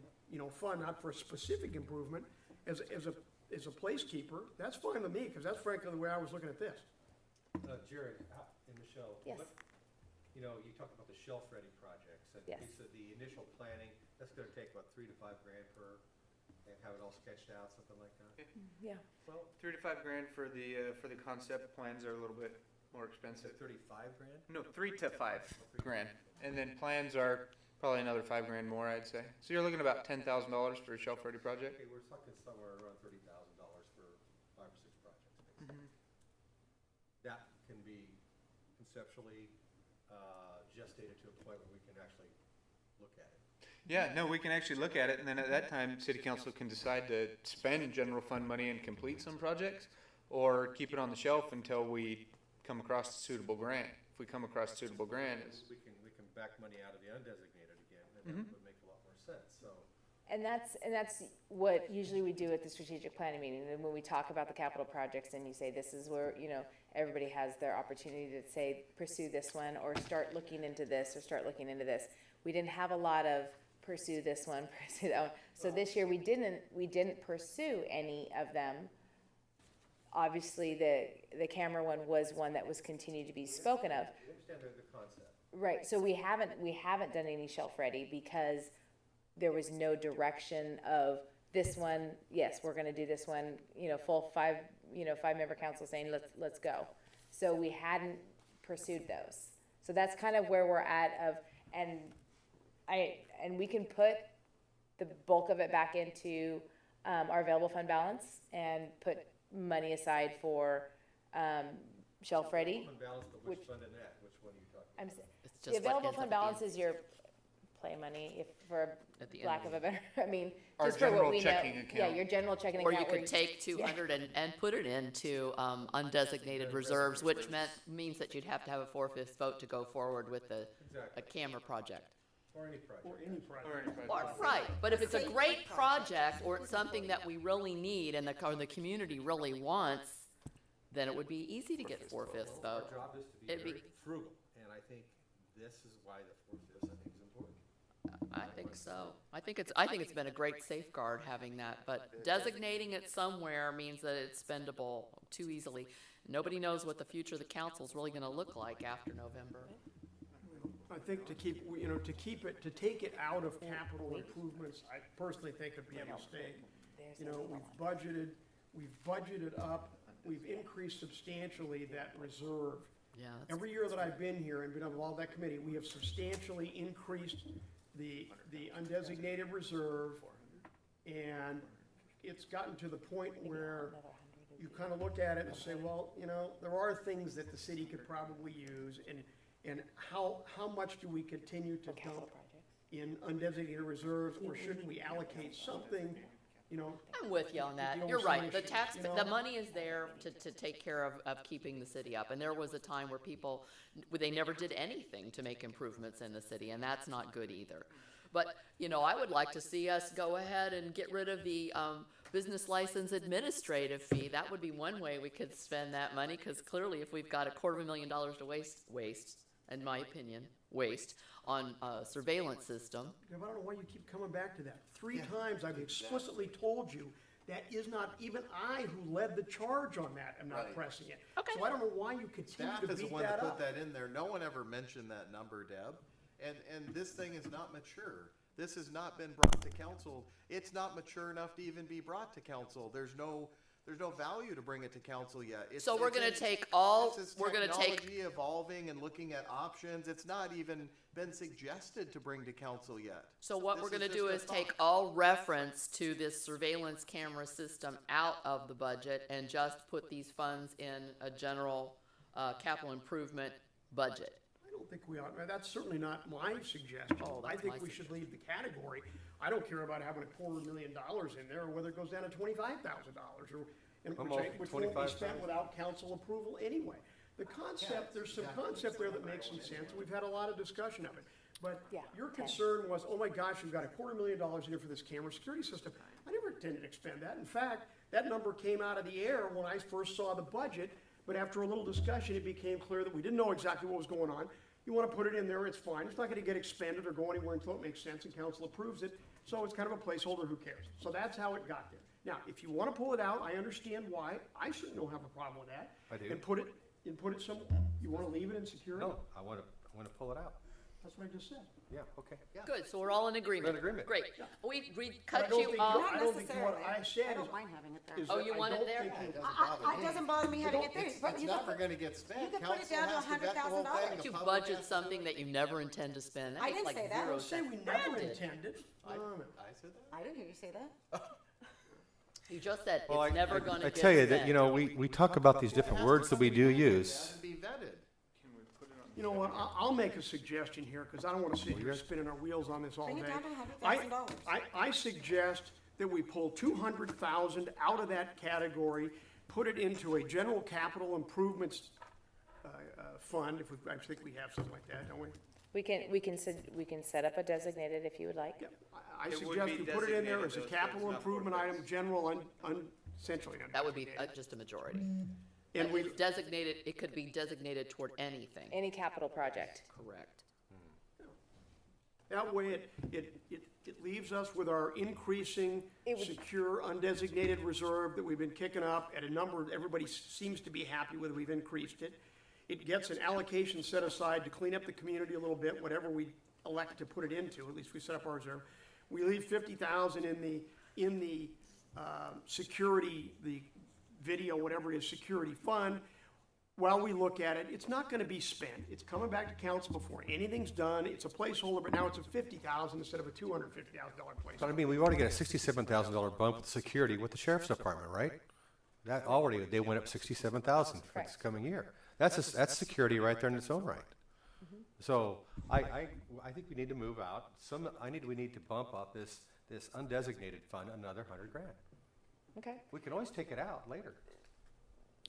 fund, not for a specific improvement, as a placekeeper, that's fine with me, because that's frankly the way I was looking at this. Jared, and Michelle. Yes. You talked about the shelf-ready projects, and Yes. you said the initial planning, that's gonna take, what, $3 to $5 grand per, and have it all sketched out, something like that? Yeah. Well, $3 to $5 grand for the concept. Plans are a little bit more is expensive. it 35 grand? No, 3 to 5 grand, and then plans are probably another 5 grand more, I'd say. So you're looking about $10,000 for a shelf-ready project. Okay, we're talking somewhere around $30,000 for 5 or 6 projects, basically. That can be conceptually gestated to a point where we can actually look at it. Yeah, no, we can actually look at it, and then at that time, city council can decide to spend general fund money and complete some projects, or keep it on the shelf until we come across a suitable grant. If we come across a suitable grant, it's, We can back money out of the undesignated again, and that would make a lot more sense, so. And that's what usually we do at the strategic planning meeting, and when we talk about the capital projects, and you say, this is where, everybody has their opportunity to say, pursue this one, or start looking into this, or start looking into this. We didn't have a lot of pursue this one, pursue that one. So this year, we didn't pursue any of them. Obviously, the camera one was one that was continued to be spoken of. We understand the concept. Right, so we haven't done any shelf ready because there was no direction of this one, yes, we're gonna do this one, full 5-member council saying, let's go. So we hadn't pursued those. So that's kind of where we're at and we can put the bulk of it back into, our available fund balance and put money aside for, shelf ready. Fund balance, but which fund and that, which one are you talking about? It's The just what available ends fund up at the balance is your play money, if, for At the end lack of of a better, Our just for what general we know. checking Yeah, account. your general checking Or account. you could take 200 and put it into undesignated reserves, which means that you'd have to have a 4/5 vote to go forward with a Exactly, camera project. or any project. Or any project. or any project. Right, but if it's a great project or it's something that we really need and the community really wants, then it would be easy to get 4/5 Our vote. job is to be It'd be- very frugal, and I think this is why the 4/5, I think, is important. I think so. I think it's been a great safeguard having that, but designating it somewhere means that it's spendable too easily. Nobody knows what the future of the council's really gonna look like after November. I think to take it out of capital improvements, I personally think would be a mistake. We've budgeted up, we've increased substantially that reserve. Yeah, that's Every year that I've been here and been on all that committee, we have substantially increased the undesignated reserve. And it's gotten to the point where you kind of look at it and say, well, there are things that the city could probably use, and how much do we continue to dump in undesignated reserves, or shouldn't we allocate something, I'm with you on that. deal with You're some right. The issues, the money is there to take care of keeping the city up. And there was a time where people, they never did anything to make improvements in the city, and that's not good either. But, I would like to see us go ahead and get rid of the, business license administrative fee. That would be one way we could spend that money, because clearly if we've got $250,000 to waste, in my opinion, on a surveillance system. I don't know why you keep coming back to that. 3 times I've explicitly told you that is not, even I who led the charge on that am not Right. pressing it. Okay. So I don't know why you continue Staff to is the beat one that that put up. that in there. No one ever mentioned that number, Deb. And this thing is not mature. This has not been brought to council. It's not mature enough to even be brought to council. There's no value to bring it to council yet. So we're gonna This take is we're gonna take, technology evolving and looking at options. It's not even been suggested to bring to council yet. so what This we're gonna is do just is a take thought. all reference to this surveillance camera system out of the budget and just put these funds in a general, capital improvement budget. I don't think we ought, that's certainly not my suggestion. Oh, I that's think my we should leave the category. I don't care about having $250,000 in there, or whether it goes down to $25,000, which won't be spent without council approval anyway. The concept, there's some concept there that makes some sense, and we've had a lot of discussion of it. But Yeah, your 10. concern was, oh my gosh, we've got $250,000 in here for this camera security system. I never intended to expend that. In fact, that number came out of the air when I first saw the budget, but after a little discussion, it became clear that we didn't know exactly what was going on. You want to put it in there, it's fine. It's not going to get expended or go anywhere until it makes sense and council approves it. So it's kind of a placeholder, who cares? So that's how it got there. Now, if you want to pull it out, I understand why. I certainly don't have a problem with that. I do. And put it some, you want to leave it in security? No, I wanna pull it out. That's what I just said. Yeah, okay. Good, so we're all in agreement. agreement. Great. We But I cut don't you think off. you're- I don't think what I Necessarily. said I is. don't mind having it there. is Oh, that you I want it don't there? think It you- doesn't bother me. It doesn't bother me having it there. It's, but it's you could never put- gonna get spent. you could put it Council down to has vet the whole $100,000. thing. Would The you public budget has to- something that you never intend to spend? That I makes didn't like say that. I zero don't Say we sense. never Brandon, intended. I No. said that? I didn't hear you say that. You just said Well, it's never gonna I get tell you that, spent. you know, we talk about these different words that we do use. And be vetted. You know what, I'll make a suggestion here, because I don't want to sit here spinning our wheels on this all Bring day. it down to $100,000. I suggest that we pull 200,000 out of that category, put it into a general capital improvements fund, if we, I think we have something like that, don't we? We can set up a designated if you would like. Yeah, I It would suggest be we put it in there designated, as a though, so capital it's not improvement forecast. item, general, essentially. That would be undesignated. just a majority. And But we, it's designated, it could be designated toward anything. Any capital project. Correct. that way it leaves us with our increasing It would- secure undesignated reserve that we've been kicking up at a number everybody seems to be happy with. We've increased it. It gets an allocation set aside to clean up the community a little bit, whatever we elect to put it into, at least we set up our reserve. We leave 50,000 in the security, the video, whatever it is, security fund. While we look at it, it's not gonna be spent. It's coming back to council before anything's done. It's a placeholder, but now it's a 50,000 instead of a $250,000 But I placeholder. mean, we've already got a $67,000 bump with security with the sheriff's department, right? That already, they went up 67,000 for this Correct. coming year. That's security right there in its own right. So I think we need to move out. We need to bump up this undesignated fund another 100 grand. Okay. We can always take it out later.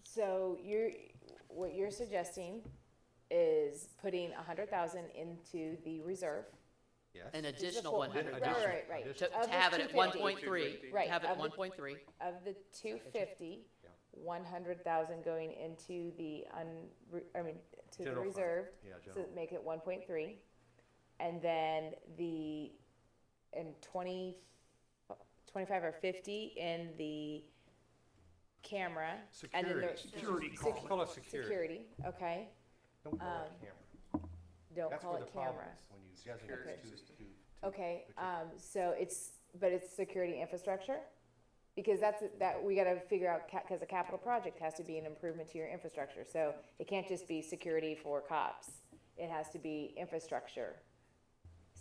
So what you're suggesting is putting 100,000 into the reserve. Yes. An Which is the additional full- 100. Right, right. To Of the have it at 250. 1.3, Right, have it of at the- 1.3. Of the 250, 100,000 going into the to the General fund. reserved, Yeah, so general. make it 1.3. And then and 25 or 50 in the camera. And then the Security call it. Call it security. security, okay. Don't call it camera. Don't That's call where it the problem camera. is, when you designate it to. Okay, so but it's security infrastructure? Because we gotta figure out, cause a capital project has to be an improvement to your infrastructure, so it can't just be security for cops. It has to be infrastructure.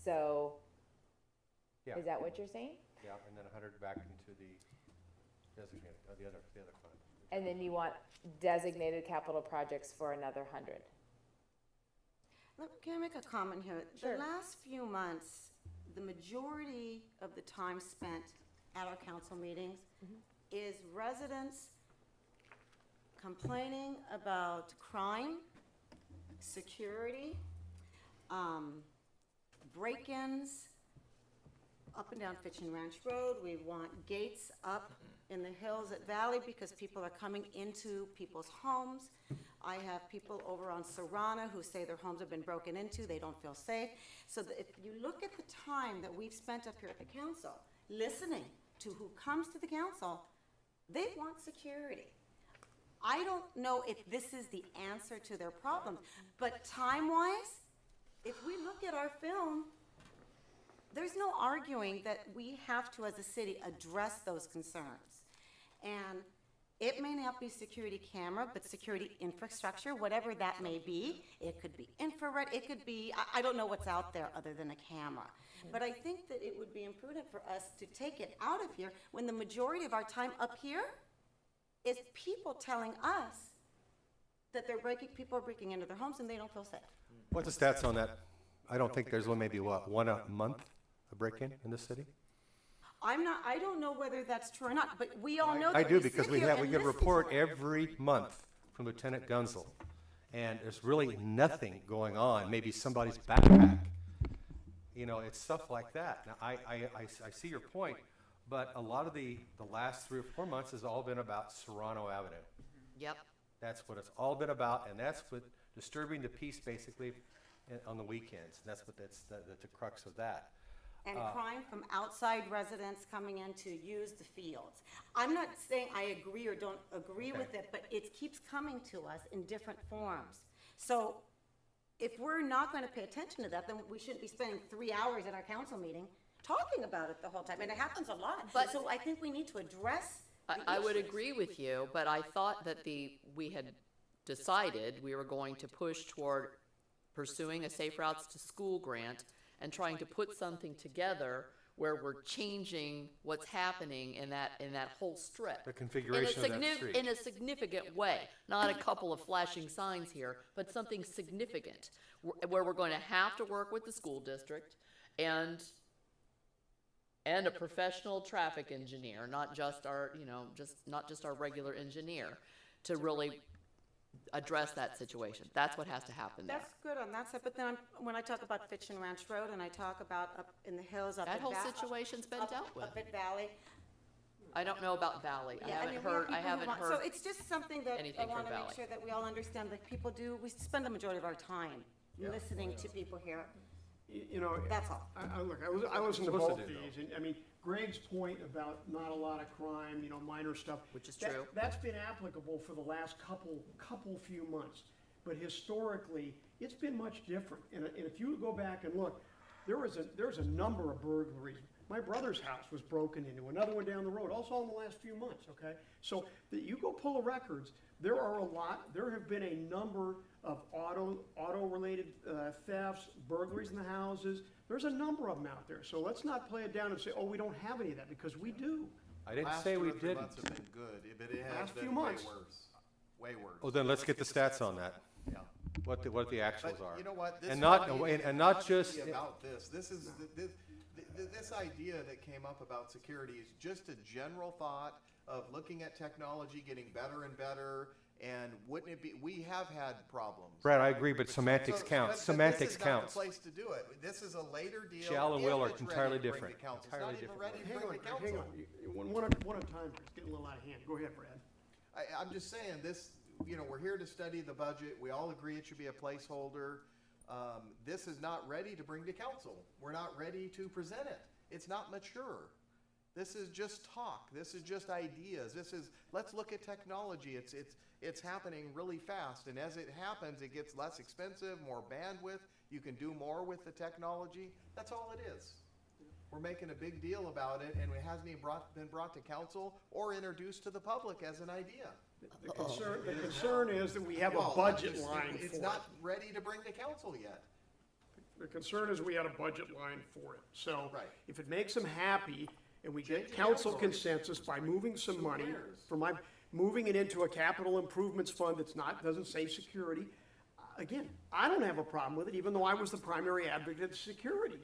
So, Yeah. is that what you're saying? Yeah, and then 100 back into the designated, the other fund. And then you want designated capital projects for another 100? Look, can I make a comment here? Sure. The last few months, the majority of the time spent at our council meetings is residents complaining about crime, security, break-ins up and down Fitch and Ranch Road. We want gates up in the hills at Valley because people are coming into people's homes. I have people over on Serrana who say their homes have been broken into, they don't feel safe. So that if you look at the time that we've spent up here at the council, listening to who comes to the council, they want security. I don't know if this is the answer to their problems, but time-wise, if we look at our film, there's no arguing that we have to, as a city, address those concerns. And it may not be security camera, but security infrastructure, whatever that may be. It could be infrared, it could be, I don't know what's out there other than a camera. But I think that it would be imprudent for us to take it out of here when the majority of our time up here is people telling us that people are breaking into their homes and they don't feel safe. What's the stats on that? I don't think there's maybe one a month, a break-in this city? I don't know whether that's true or not, but we all know that I do, we because sit we here get a and listen report to it. every month from Lieutenant Gunzel. And there's really nothing going on, maybe somebody's backpack. You know, it's stuff like that. Now, I see your point, but a lot of the last 3 or 4 months has all been about Serrano Avenue. Yep. That's what it's all been about, and that's what disturbing the peace basically on the weekends. That's what that's the crux of that. And crime from outside residents coming in to use the fields. I'm not saying I agree or don't agree with it, but it keeps coming to us in different forms. So if we're not gonna pay attention to that, then we shouldn't be spending 3 hours at our council meeting talking about it the whole time, and it happens a lot. But- So I think we need to address the I would issues. agree with you, but I thought that we had decided we were going to push toward pursuing a Safe Routes to School grant and trying to put something together where we're changing what's happening in that whole strip. The configuration of that street. In a significant way, not a couple of flashing signs here, but something significant, where we're going to have to work with the school district and a professional traffic engineer, not just our, not just our regular engineer, to really address that situation. That's what has to happen there. That's good on that side, but then when I talk about Fitch and Ranch Road and I talk about up in the hills, up That at whole Va- situation's been up- dealt with. Up at Valley. I don't know about Valley. I Yeah, haven't mean, we have heard, I people who haven't want- heard. So it's just something that I anything from want to make Valley. sure that we all understand, like people do, we spend the majority of our time listening to people here. You know, That's all. look, I listen to Supposed to both do, though. these, and I mean, Greg's point about not a lot of crime, minor stuff. Which is that- true. That's been applicable for the last couple few months. But historically, it's been much different. And if you go back and look, there's a number of burglaries. My brother's house was broken into, another one down the road, also in the last few months, okay? So that you go pull the records, there have been a number of auto-related thefts, burglaries in the houses. There's a number of them out there. So let's not play it down and say, oh, we don't have any of that, because we do. I didn't Last say 2 we or 3 didn't. months have been good, but it has Last few been way months. worse, way worse. Oh, then let's get the stats on that, Yeah. what the actuals But are. you know what? This And not, body and is not just, really about this. This is this idea that came up about security is just a general thought of looking at technology getting better and better. And wouldn't it be? We have had problems. Brad, I agree, but semantics So- counts, but semantics This is not counts. the place to do it. This is a later deal. Shall and if will are it's ready entirely to bring different. to council. Entirely It's not even different. ready to Hang bring on, to council. hang on. One at a time here. It's getting a little out of hand. Go ahead, Brad. I'm just saying this, we're here to study the budget. We all agree it should be a placeholder. This is not ready to bring to council. We're not ready to present it. It's not mature. This is just talk. This is just ideas. Let's look at technology. It's happening really fast. And as it happens, it gets less expensive, more bandwidth. You can do more with the technology. That's all it is. We're making a big deal about it, and it hasn't even been brought to council or introduced to the public as an idea. The concern is that we have a Well, budget it's- line It's for not it. ready to bring to council yet. The concern is we had a budget line for it. So Right. if it makes them happy and we Change get the council categories. consensus by moving some Who money cares? moving it into a capital improvements fund that's doesn't say security, again, I don't have a problem with it, even though I was the primary advocate of security.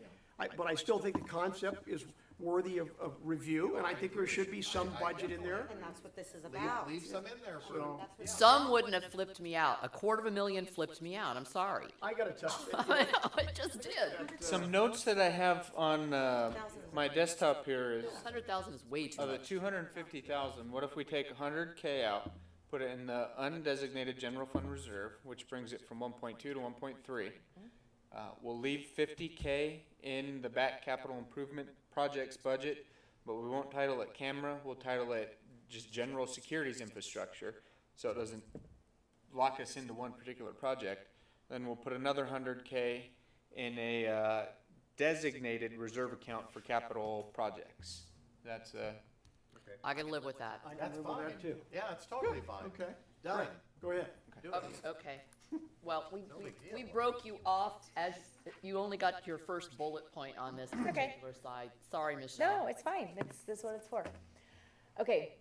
But I still think the concept is worthy of review, and I think there should be some budget in there. And that's what this is about. Leave some in there for. So, That's what- Some wouldn't have flipped me out. $250,000 flipped me out. I'm sorry. I gotta tell you, I know, it just did. Some notes that I have on my desktop here is 100,000 is way too of the much. 250,000. What if we take 100K out, put it in the undesignated general fund reserve, which brings it from 1.2 to 1.3. We'll leave 50K in the back capital improvement projects budget, but we won't title it camera. We'll title it just general securities infrastructure, so it doesn't lock us into one particular project. Then we'll put another 100K in a designated reserve account for capital projects. That's I can live with that. I can That's live with fine. that too. Yeah, it's totally fine. Okay, Done. go ahead. Do Oh, it. okay. Well, big we deal. broke you off as you only got your first bullet point on this particular side. Sorry, Michelle. No, it's fine. That's what it's for. Okay,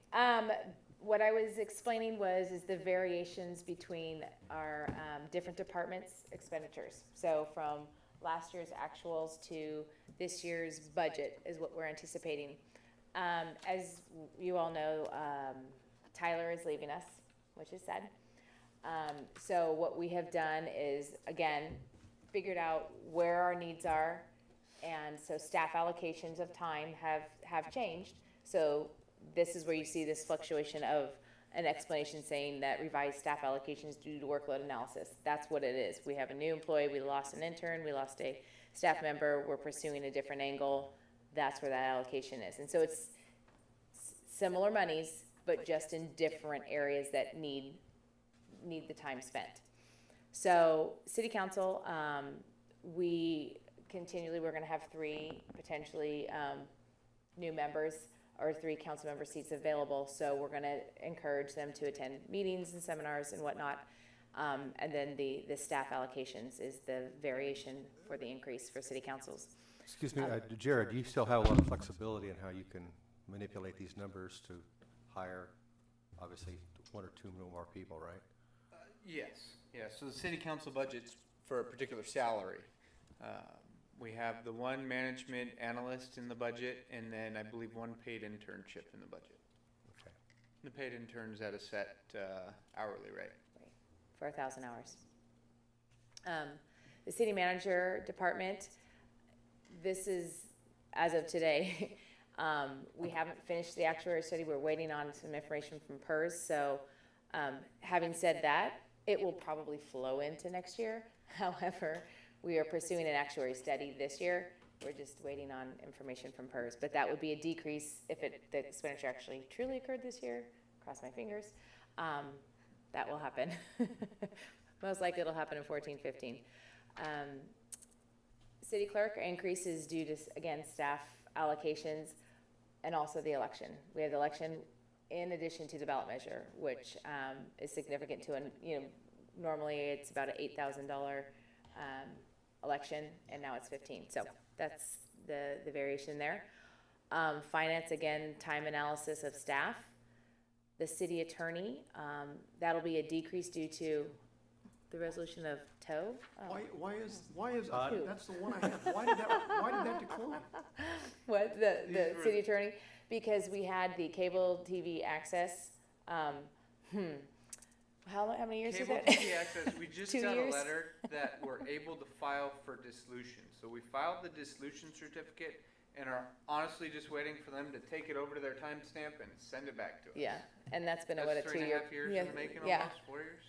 what I was explaining is the variations between our different departments' expenditures. So from last year's actuals to this year's budget is what we're anticipating. As you all know, Tyler is leaving us, which is sad. So what we have done is, again, figured out where our needs are, and so staff allocations of time have changed. So this is where you see this fluctuation of an explanation saying that revised staff allocations due to workload analysis. That's what it is. We have a new employee, we lost an intern, we lost a staff member, we're pursuing a different angle. That's where that allocation is. And so it's similar monies, but just in different areas that need the time spent. So city council, we're gonna have 3 potentially new members or 3 council member seats available. So we're gonna encourage them to attend meetings and seminars and whatnot. And then the staff allocations is the variation for the increase for city councils. Excuse me, Jared, do you still have a lot of flexibility in how you can manipulate these numbers to hire, obviously, 1 or 2 more people, right? Yes, so the city council budget's for a particular salary. We have the 1 management analyst in the budget, and then I believe 1 paid internship in the budget. Okay. The paid intern's at a set hourly rate. For 1,000 hours. The city manager department, this is, as of today, we haven't finished the actuary study. We're waiting on some information from PERS. So having said that, it will probably flow into next year. However, we are pursuing an actuary study this year. We're just waiting on information from PERS. But that would be a decrease if the expenditure actually truly occurred this year. Cross my fingers. That will happen. Most likely it'll happen in 14-15. City clerk increases due to, again, staff allocations and also the election. We have the election in addition to the ballot measure, which is significant to, normally it's about an $8,000 election, and now it's 15. So that's the variation there. Finance, again, time analysis of staff. The city attorney, that'll be a decrease due to the resolution of tow. Why is, that's the one I have, why did that decline? What, the city attorney? Because we had the cable TV access, how many years is Cable that? TV access, we just 2 got years? a letter that we're able to file for dissolution. So we filed the dissolution certificate and are honestly just waiting for them to take it over to their timestamp and send it back to us. Yeah, and that's been a 2 year. 3.5 years in the making, yeah. almost 4 years.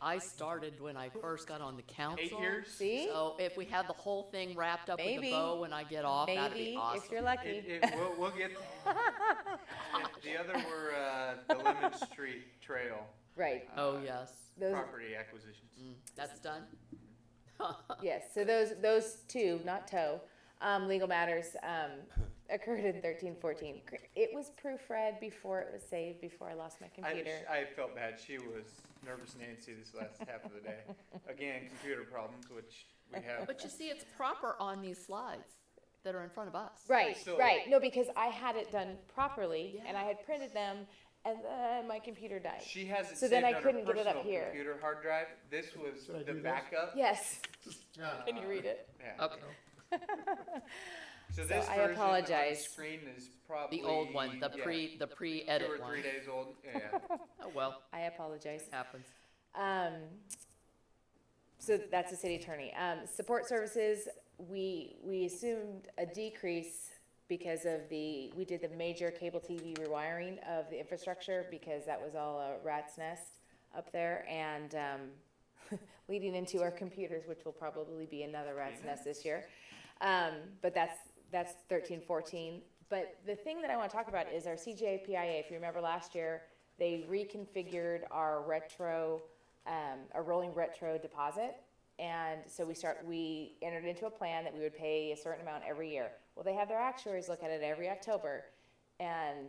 I started when I first got on the council. 8 years. See? So if we had the whole thing wrapped up with Maybe. a bow when I get off, that'd be Maybe, awesome. if you're lucky. We'll get. The other were the Lemon Street Trail Right, Oh, yes. those, property acquisitions. That's done? yes, so those 2, not tow, legal matters, occurred in 13-14. It was proofread before it was saved, before I lost my computer. I felt bad. She was nervous Nancy this last half of the day. Again, computer problems, which we have. But you see, it's proper on these slides that are in front of us. Right, So- right. No, because I had it done properly, and Yeah. I had printed them, and then my computer died. She has it So then saved I on couldn't her get it up personal here. computer hard drive. This was Should I the do this? backup. Yes. Can you read it? Yeah. Okay. So So this I version apologize. on screen is probably The old one, the yeah, pre-edit 2 or one. 3 days old. Yeah. Oh, well, I apologize. happens. So that's the city attorney. Support services, we assumed a decrease because of we did the major cable TV rewiring of the infrastructure because that was all a rat's nest up there and leading into our computers, which will probably be another rat's nest this year. But that's 13-14. But the thing that I want to talk about is our CJPIA. If you remember last year, they reconfigured our a rolling retro deposit. And so we entered into a plan that we would pay a certain amount every year. Well, they have their actuaries look at it every October. And,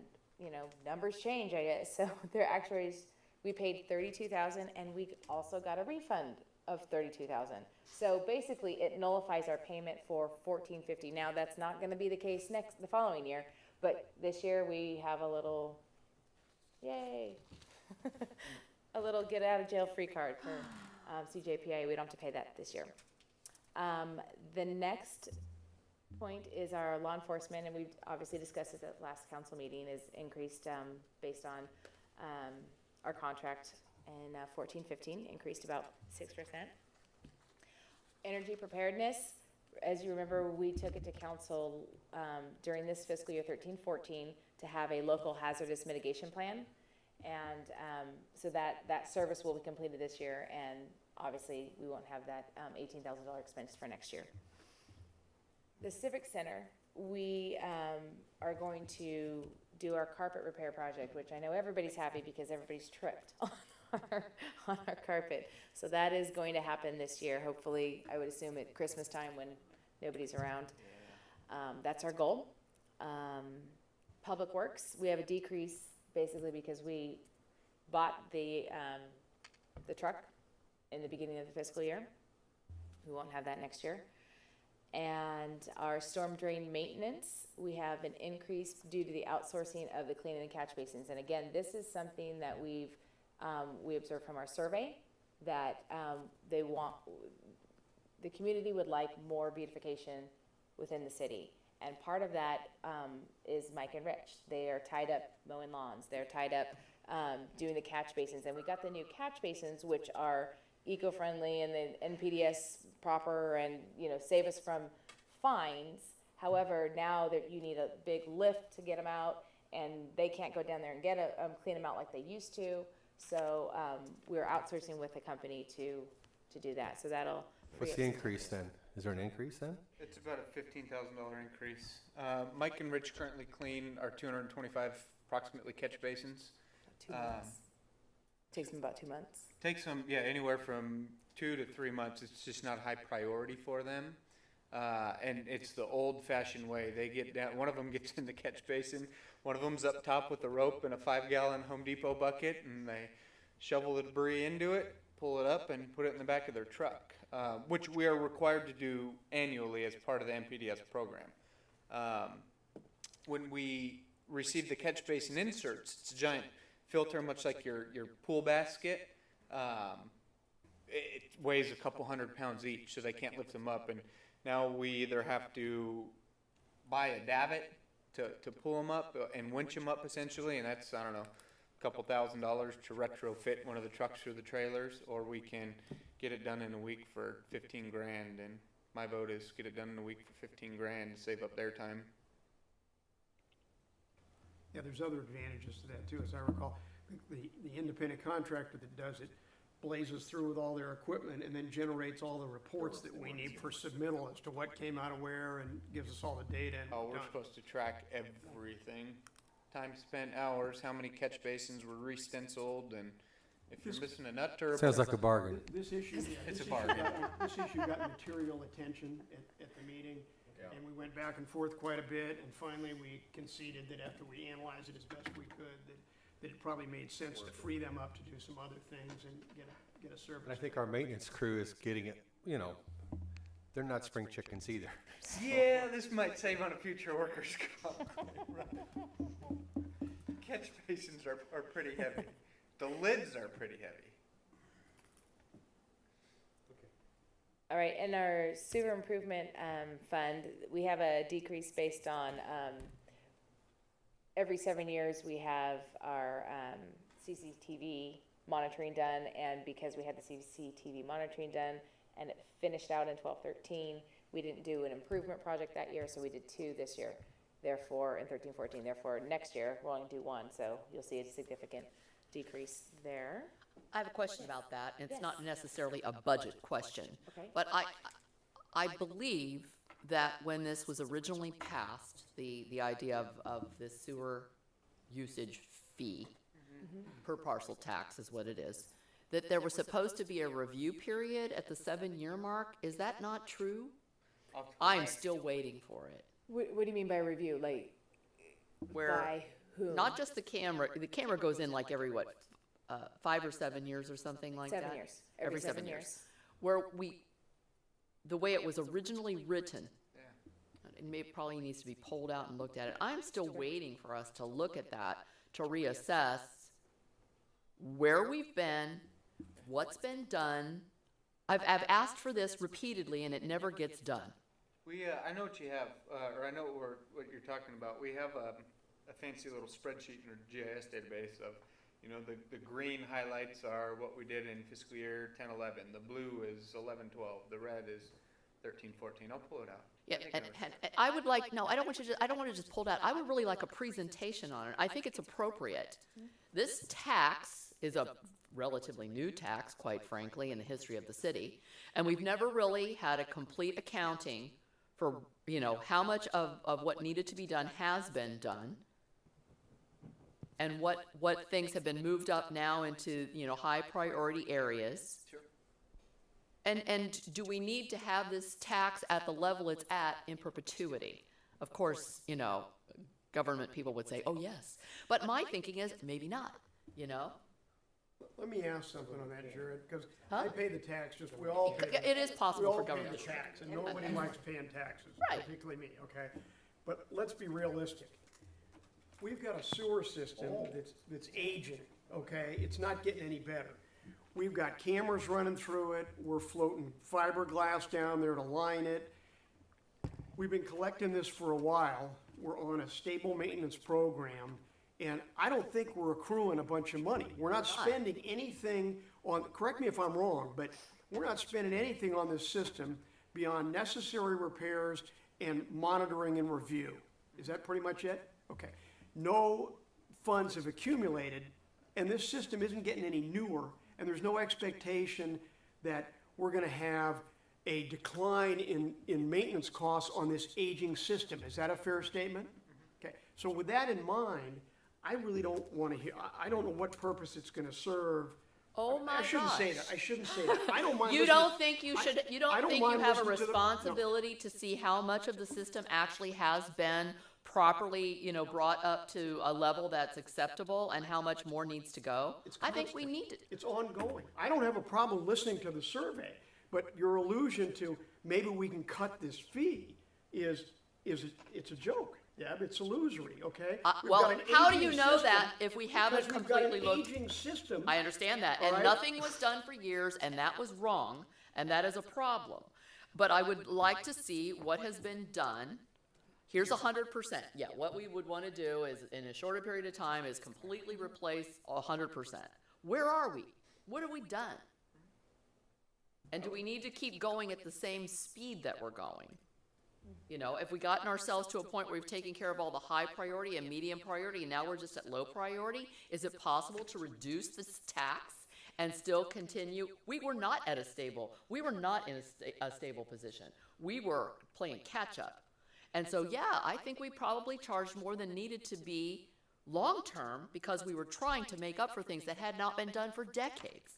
numbers change, I guess. So their actuaries, we paid $32,000 and we also got a refund of $32,000. So basically it nullifies our payment for $1,450. Now that's not gonna be the case the following year, but this year we have a little, yay. A little get out of jail free card for CJPA. We don't have to pay that this year. The next point is our law enforcement, and we've obviously discussed this at the last council meeting, is increased based on our contract in 14-15, increased about 6%. Energy preparedness, as you remember, we took it to council, during this fiscal year 13-14 to have a local hazardous mitigation plan. And, so that service will be completed this year, and obviously, we won't have that, $18,000 expense for next year. The Civic Center, we, are going to do our carpet repair project, which I know everybody's happy because everybody's tripped on our carpet. So that is going to happen this year, hopefully, I would assume at Christmas time when nobody's around. That's our goal. Public Works, we have a decrease basically because we bought the truck in the beginning of the fiscal year. We won't have that next year. And our storm drain maintenance, we have an increase due to the outsourcing of the cleaning and catch basins. And again, this is something that we observed from our survey, that the community would like more beautification within the city. And part of that is Mike and Rich. They are tied up mowing lawns. They're tied up doing the catch basins. And we got the new catch basins, which are eco-friendly and the NPDS proper and, save us from fines. However, now that you need a big lift to get them out, and they can't go down there and clean them out like they used to. So we're outsourcing with a company to do that. So that'll. What's the increase then? Is there an increase then? It's about a $15,000 increase. Mike and Rich currently clean our 225 approximately catch basins. 2 months. Takes them about 2 months. Takes them, anywhere from 2 to 3 months. It's just not high priority for them. And it's the old-fashioned way. They get down. One of them gets in the catch basin. One of them's up top with a rope and a 5-gallon Home Depot bucket, and they shovel the debris into it, pull it up, and put it in the back of their truck, which we are required to do annually as part of the NPDS program. When we receive the catch basin inserts, it's a giant filter, much like your pool basket. It weighs a couple 100 pounds each, so they can't lift them up. And now we either have to buy a davit to pull them up and winch them up, essentially, and that's, I don't know, a couple $1,000 to retrofit one of the trucks or the trailers, or we can get it done in a week for 15 grand. And my vote is get it done in a week for 15 grand to save up their time. Yeah, there's other advantages to that too, as I recall. The independent contractor that does it blazes through with all their equipment and then generates all the reports that we need for submittal as to what came out of where and gives us all the data. And Oh, we're done. supposed to track everything. Time spent, hours, how many catch basins were re-stenciled, and if you're missing a nut or a Sounds like a bargain. This issue, It's a issue bargain. this issue got material attention at the meeting, and we went back and forth quite a bit, and finally we conceded that after we analyzed it as best we could, that it probably made sense to free them up to do some other things and get a service. And I think our maintenance crew is getting it, they're not spring chickens either. Yeah, this might save on a future workers' comp. Catch basins are pretty heavy. The lids are pretty heavy. All right, in our sewer improvement fund, we have a decrease based on every 7 years we have our CCTV monitoring done, and because we had the CCTV monitoring done and it finished out in 12-13, we didn't do an improvement project that year, so we did 2 this year. Therefore, in 13-14, therefore next year we'll only do 1, so you'll see a significant decrease there. I have a question about that. It's Yes. not necessarily a budget question. Okay. But I believe that when this was originally passed, the idea of this sewer usage fee per parcel tax is what it is, that there was supposed to be a review period at the 7-year mark. Is that not true? I'm still waiting for it. What do you mean by review? Like, Where by whom? not just the camera goes in like every 5 or 7 years or something like that? 7 years. Every 7 years. Where the way it was originally written, it probably needs to be pulled out and looked at it. I'm still waiting for us to look at that, to reassess where we've been, what's been done. I've asked for this repeatedly and it never gets done. I know what you have, or I know what you're talking about. We have a fancy little spreadsheet in our GIS database of, the green highlights are what we did in fiscal year 10-11. The blue is 11-12. The red is 13, 14. I'll pull it out. Yeah, Take and, notes. and I would like, no, I don't want you to, I don't want to just pull that. I would really like a presentation on it. I think it's appropriate. This tax is a relatively new tax, quite frankly, in the history of the city. And we've never really had a complete accounting for, you know, how much of what needed to be done has been done. And what things have been moved up now into, you know, high priority areas. Sure. And do we need to have this tax at the level it's at in perpetuity? Of course, you know, government people would say, oh, yes. But my thinking is, maybe not, you know? Let me ask something on that, Jared, because Huh? I pay the tax, just, we all pay. the- It is possible for We all pay government. the tax, and nobody likes paying taxes, Right. particularly me, okay? But let's be realistic. We've got a sewer system that's aging, okay? It's not getting any better. We've got cameras running through it, we're floating fiberglass down there to line it. We've been collecting this for a while, we're on a stable maintenance program, and I don't think we're accruing a bunch of money. We're not spending anything on, correct me if I'm wrong, but we're not spending anything on this system beyond necessary repairs and monitoring and review. Is that pretty much it? Okay. No funds have accumulated, and this system isn't getting any newer, and there's no expectation that we're gonna have a decline in maintenance costs on this aging system. Is that a fair statement? Okay, so with that in mind, I really don't wanna hear, I don't know what purpose it's gonna serve. Oh my I shouldn't say gosh. that, I shouldn't say that. I don't mind You listening- don't think you should, you I don't think you mind have a listening to the- no. responsibility to see how much of the system actually has been properly, you know, brought up to a level that's acceptable and how much more needs to go? I think we need to, It's ongoing. I don't have a problem listening to the survey, but your allusion to maybe we can cut this fee is it's a joke. Deb, it's illusory, okay? We've well, got an how do aging you know system that if we haven't because we've got an completely looked? aging system. I understand that, All and right. nothing was done for years, and that was wrong, and that is a problem. But I would like to see what has been done. Here's 100%. Yeah, what we would want to do is, in a shorter period of time, is completely replace 100%. Where are we? What have we done? And do we need to keep going at the same speed that we're going? You know, if we gotten ourselves to a point where we've taken care of all the high priority and medium priority, and now we're just at low priority, is it possible to reduce this tax and still continue? We were not at a stable, we were not in a stable position. We were playing catch up. And so, yeah, I think we probably charged more than needed to be long-term because we were trying to make up for things that had not been done for decades.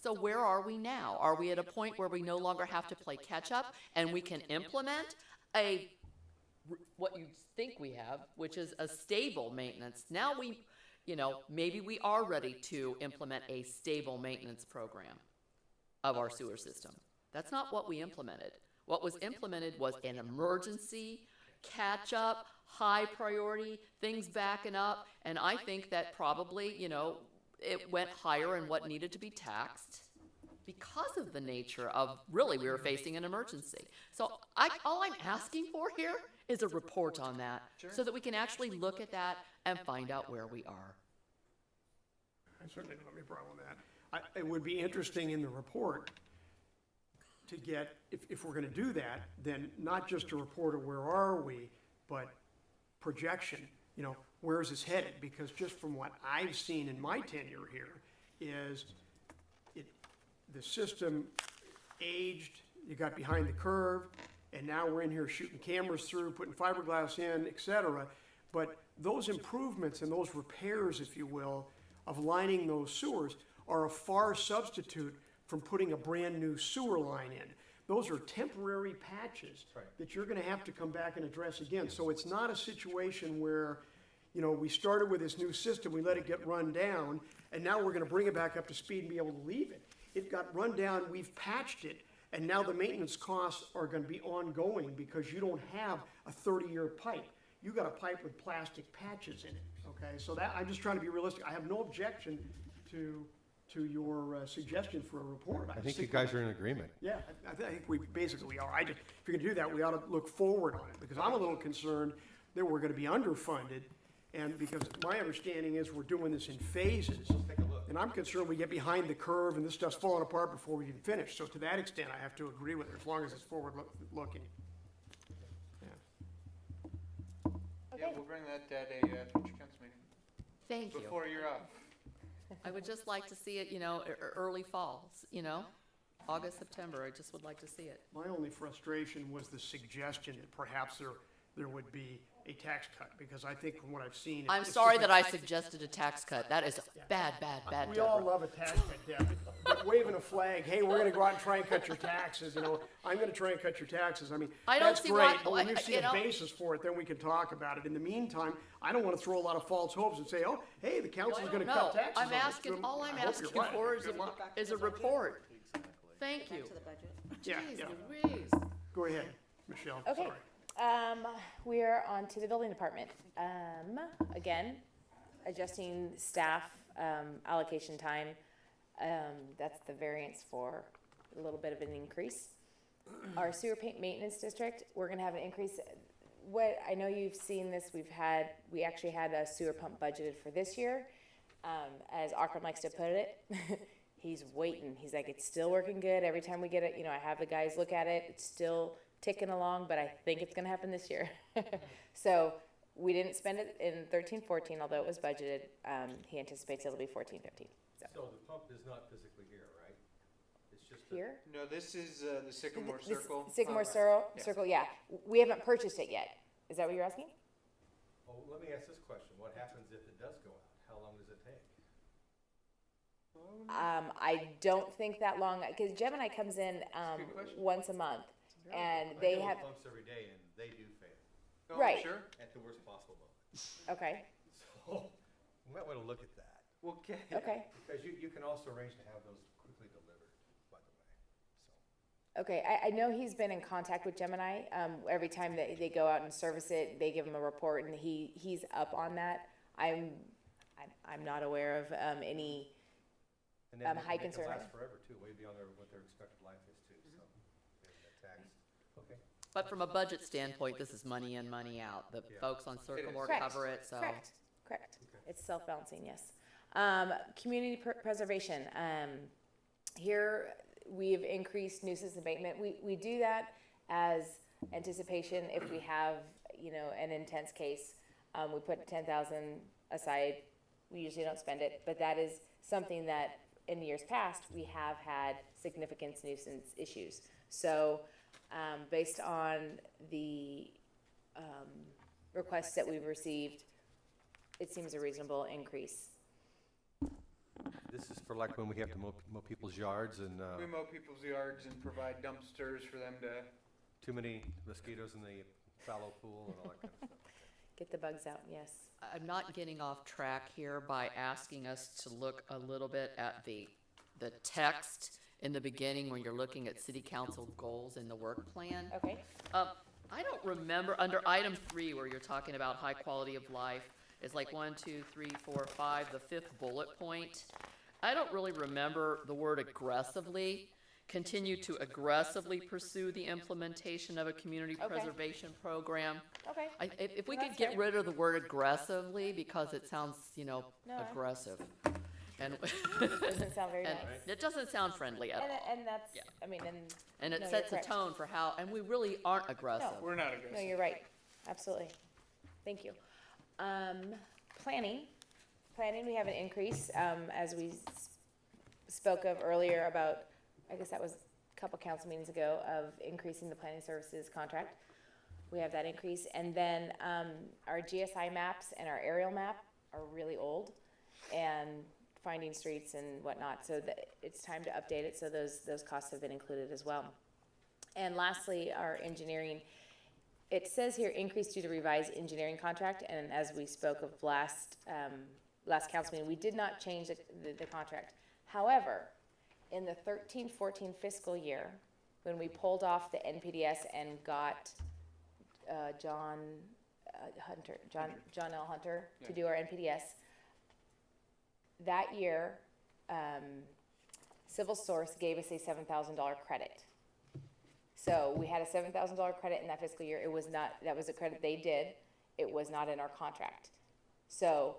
So where are we now? Are we at a point where we no longer have to play catch-up and we can implement what you think we have, which is a stable maintenance? Now we, you know, maybe we are ready to implement a stable maintenance program of our sewer system. That's not what we implemented. What was implemented was an emergency, catch-up, high priority, things backing up, and I think that probably, you know, it went higher in what needed to be taxed because of the nature of, really, we were facing an emergency. So all I'm asking for here is a report on that, so that we can actually look at that and find out where we are. I certainly don't have any problem with that. It would be interesting in the report to get, if we're gonna do that, then not just a report of where are we, but projection, you know, where is this headed? Because just from what I've seen in my tenure here is the system aged, you got behind the curve, and now we're in here shooting cameras through, putting fiberglass in, et cetera. But those improvements and those repairs, if you will, of lining those sewers are a far substitute from putting a brand-new sewer line in. Those are temporary patches that you're gonna have to come back and address again. So it's not a situation where, you know, we started with this new system, we let it get run down, and now we're gonna bring it back up to speed and be able to leave it. It got run down, we've patched it, and now the maintenance costs are gonna be ongoing because you don't have a 30-year pipe. You got a pipe with plastic patches in it, okay? So that, I'm just trying to be realistic. I have no objection to your suggestion for a report. I think you guys are in agreement. Yeah, I think we basically are. If you're gonna do that, we ought to look forward on it, because I'm a little concerned that we're gonna be underfunded, and because my understanding is we're doing this in phases. Take a look. And I'm concerned we get behind the curve and this stuff's falling apart before we even finish. So to that extent, I have to agree with her, as long as it's forward-looking. Yeah, we'll bring that at a future council meeting, Thank you. before you're off. I would just like to see it, you know, early fall, you know? August, September, I just would like to see it. My only frustration was the suggestion that perhaps there would be a tax cut, because I think from what I've seen. I'm it's sorry just that I suggested a tax cut. That is bad, bad, bad, We all Deborah. love a tax cut, Deb, but waving a flag, hey, we're gonna go out and try and cut your taxes, you know, I'm gonna try and cut your taxes, I mean, I don't that's see great, why- but when you see you a know- basis for it, then we can talk about it. In the meantime, I don't wanna throw a lot of false hopes and say, oh, hey, the council's gonna No, cut taxes on I'm us. asking, all I'm I hope asking you're right. for Good luck. is a report. Thank you. Back to the budget. Yeah, Jeez yeah. Louise. Go ahead, Michelle, Okay. sorry. We're on to the building department. Again, adjusting staff, allocation time. That's the variance for a little bit of an increase. Our sewer paint maintenance district, we're gonna have an increase. What, I know you've seen this, we actually had a sewer pump budgeted for this year. As Akram likes to put it, he's waiting. He's like, it's still working good. Every time we get it, you know, I have the guys look at it. It's still ticking along, but I think it's gonna happen this year. So we didn't spend it in 13-14, although it was budgeted. He anticipates it'll be 14-15. So So the pump is not physically here, right? It's just. here. No, this is the Sycamore This Circle. Sycamore Yeah. Circle, yeah. We haven't purchased it yet. Is that what you're asking? Oh, let me ask this question. What happens if it does go out? How long does it take? I don't think that long, because Gemini comes in good question. once a month, and I they deal with have, pumps every day and they do fail Oh, Right. Sure. at the worst possible moment. okay, So we might want to look at that. Okay. okay. Because you can also arrange to have those quickly delivered, by the way. So. Okay, I know he's been in contact with Gemini. Every time that they go out and service it, they give him a report, and he's up on that. I'm not aware of any. And then High they can concern. last forever too, way beyond what their expected life is too, so. That tax, okay. But from a budget standpoint, this is money in, money out. The Yeah. folks on Circlemore Correct. cover it, so. Correct. It's self-balancing, yes. Community preservation. Here, we've increased nuisance abatement. We do that as anticipation if we have, you know, an intense case. We put 10,000 aside. We usually don't spend it, but that is something that in years past, we have had significant nuisance issues. So, based on the requests that we've received, it seems a reasonable increase. This is for like when we have to mow people's yards and, We mow people's yards and provide dumpsters for them to. too many mosquitoes in the fallow pool and all that kind of stuff. Get the bugs out, yes. I'm not getting off track here by asking us to look a little bit at the text in the beginning when you're looking at city council goals in the work plan. Okay, I don't remember, under item 3, where you're talking about high quality of life, it's like 1, 2, 3, 4, 5, the 5th bullet point. I don't really remember the word aggressively. Continue to aggressively pursue the implementation of a community Okay. preservation program. okay. If we Well, could that's get fine. rid of the word aggressively, because it sounds, you know, No, I- aggressive. And, Doesn't sound very and nice. it doesn't sound friendly at all. And that's, Yeah. I mean, And it no, sets you're a correct. tone for how, and we really aren't aggressive. We're not no, aggressive. you're right. Absolutely. Thank you. Planning, we have an increase, as we spoke of earlier about, I guess that was a couple council meetings ago, of increasing the planning services contract. We have that increase. And then, our GSI maps and our aerial map are really old and finding streets and whatnot. So it's time to update it. So those costs have been included as well. And lastly, our engineering, it says here increase due to revised engineering contract, and as we spoke of last council meeting, we did not change the contract. However, in the 13-14 fiscal year, when we pulled off the NPDS and got John L. Hunter to do our NPDS, that year, Civil Source gave us a $7,000 credit. So we had a $7,000 credit in that fiscal year. It was not, that was a credit they did. It was not in our contract. So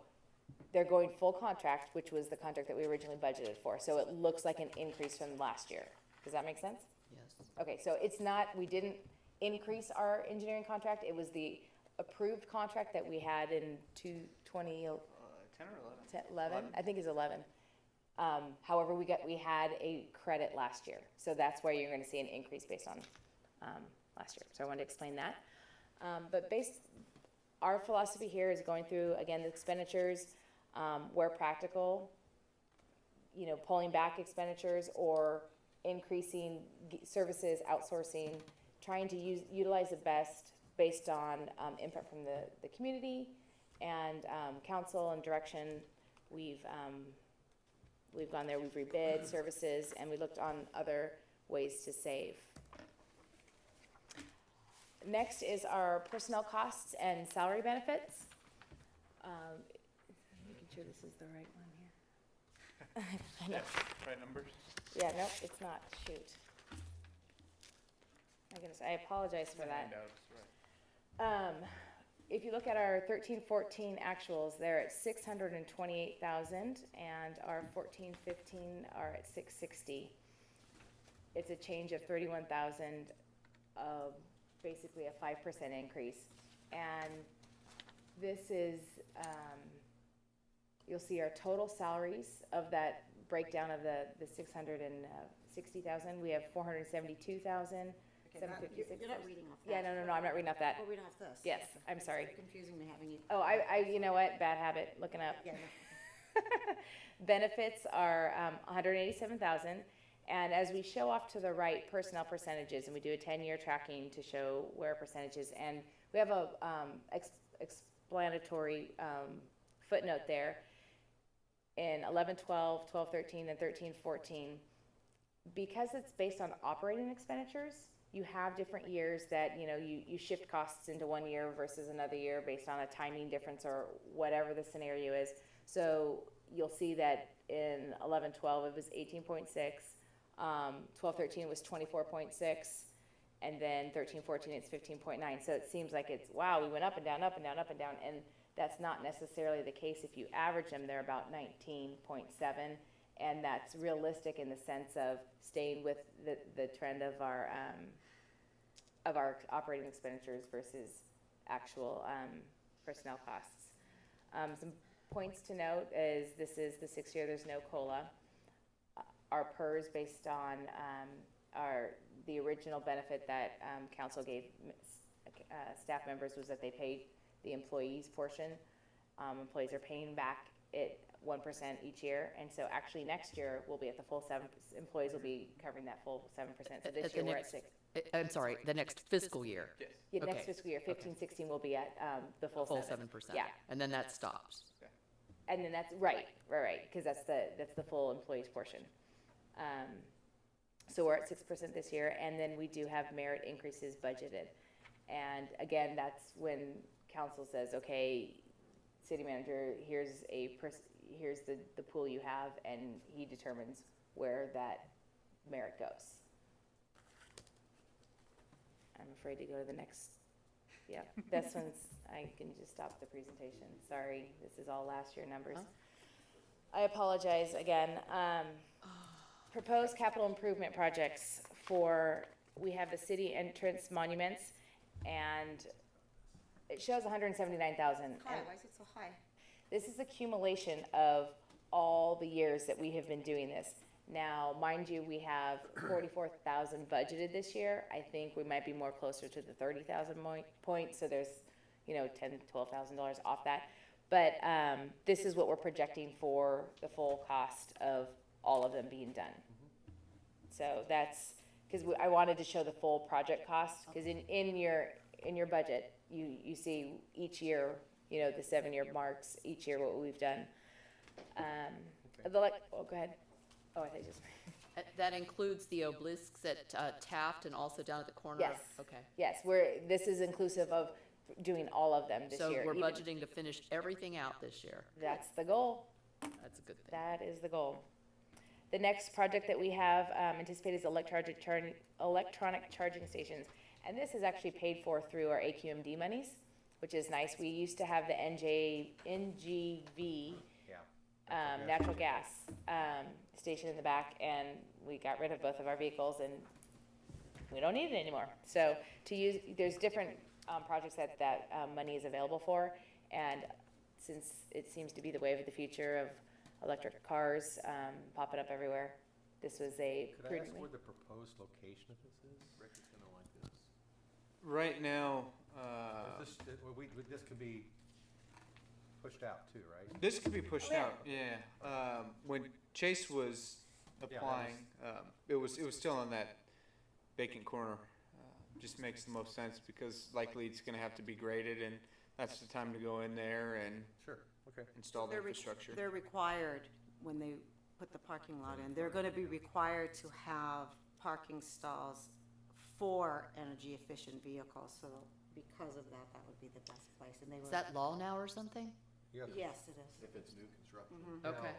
they're going full contract, which was the contract that we originally budgeted for. So it looks like an increase from last year. Does that make sense? Yes. Okay, so it's not, we didn't increase our engineering contract. It was the approved contract that we had in 2010, 10 or 11. 11, I think it's 11. However, we had a credit last year. So that's where you're gonna see an increase based on, last year. So I wanted to explain that. But our philosophy here is going through, again, the expenditures, where practical, you know, pulling back expenditures or increasing services, outsourcing, trying to utilize the best based on input from the community and council and direction. We've gone there, we've rebid services, and we looked on other ways to save. Next is our personnel costs and salary benefits. Making sure this is the right one here. I know. Right numbers? Yeah, no, it's not, shoot. My goodness, I apologize for that. If you look at our 13-14 actuals, they're at 628,000, and our 14-15 are at 660. It's a change of 31,000, basically a 5% increase. And this is, you'll see our total salaries of that breakdown of the 660,000. We have 472,000. Okay, you're not reading off that. Yeah, no, I'm not reading off that. We're reading off this. Yes, I'm It's sorry. very confusing me having you. Oh, you know what? Bad habit, looking up. Yeah, Benefits are 187,000, and as we show off to the right, personnel percentages, and we do a 10-year tracking to show where percentages, and we have a explanatory footnote there in 11-12, 12-13, and 13-14. Because it's based on operating expenditures, you have different years that, you know, you shift costs into one year versus another year based on a timing difference or whatever the scenario is. So you'll see that in 11-12 it was 18.6, 12-13 was 24.6, and then 13-14 it's 15.9. So it seems like it's, wow, we went up and down, up and down, up and down, and that's not necessarily the case. If you average them, they're about 19.7. And that's realistic in the sense of staying with the trend of our operating expenditures versus actual personnel costs. Some points to note is this is the 6th year, there's no COLA. Our PERS based on the original benefit that council gave staff members was that they paid the employees portion. Employees are paying back it 1% each year, and so actually next year we'll be at the full 7%. Employees will be covering that full 7%. So this year we're at 6. I'm sorry, the next fiscal year. Yes. Yeah, next Okay. fiscal year, 15-16, we'll be at the full 7%. 7%. Yeah, And then that stops. and then that's right, because that's the full employees portion. So we're at 6% this year, and then we do have merit increases budgeted. And again, that's when council says, okay, city manager, here's the pool you have, and he determines where that merit goes. I'm afraid to go to the next, yeah, this one's, I can just stop the presentation. Sorry, this is all last year numbers. Huh? I apologize again. Proposed capital improvement projects we have the city entrance monuments, and it shows 179,000. Hi, why is it so high? This is accumulation of all the years that we have been doing this. Now, mind you, we have 44,000 budgeted this year. I think we might be more closer to the 30,000 point, so there's, you know, $10,000 to $12,000 off that. But this is what we're projecting for the full cost of all of them being done. So that's, because I wanted to show the full project cost, because in your budget, you see each year, you know, the 7-year marks, each year what we've done. Oh, go ahead. Oh, I think just. That includes the obelisks at Taft and also down at the corner? Yes. Okay. Yes, this is inclusive of doing all of them this year. So we're even- budgeting to finish everything out this year. That's the goal. That's a good thing. That is the goal. The next project that we have anticipated is electronic charging stations. And this is actually paid for through our AQMD monies. which is nice. We used to have the NGV, Yeah. natural gas, station in the back, and we got rid of both of our vehicles, and we don't need it anymore. So to use, there's different, projects that money is available for, and since it seems to be the wave of the future of electric cars, popping up everywhere, this was a Could I ask prudently. where the proposed location of this is? Rick is gonna like this. Right now, This could be pushed out too, right? this could be pushed Oh, yeah. out, yeah. When Chase was that applying, it was still on that vacant corner. Just makes the most sense because likely it's gonna have to be graded, and that's the time to go in there and Sure, okay. install the They're re- infrastructure. They're required, when they put the parking lot in, they're gonna be required to have parking stalls for energy efficient vehicles, so because of that, that would be the best place, and they were. Is that law now or something? You have- Yes, it is. If it's new construction. Okay.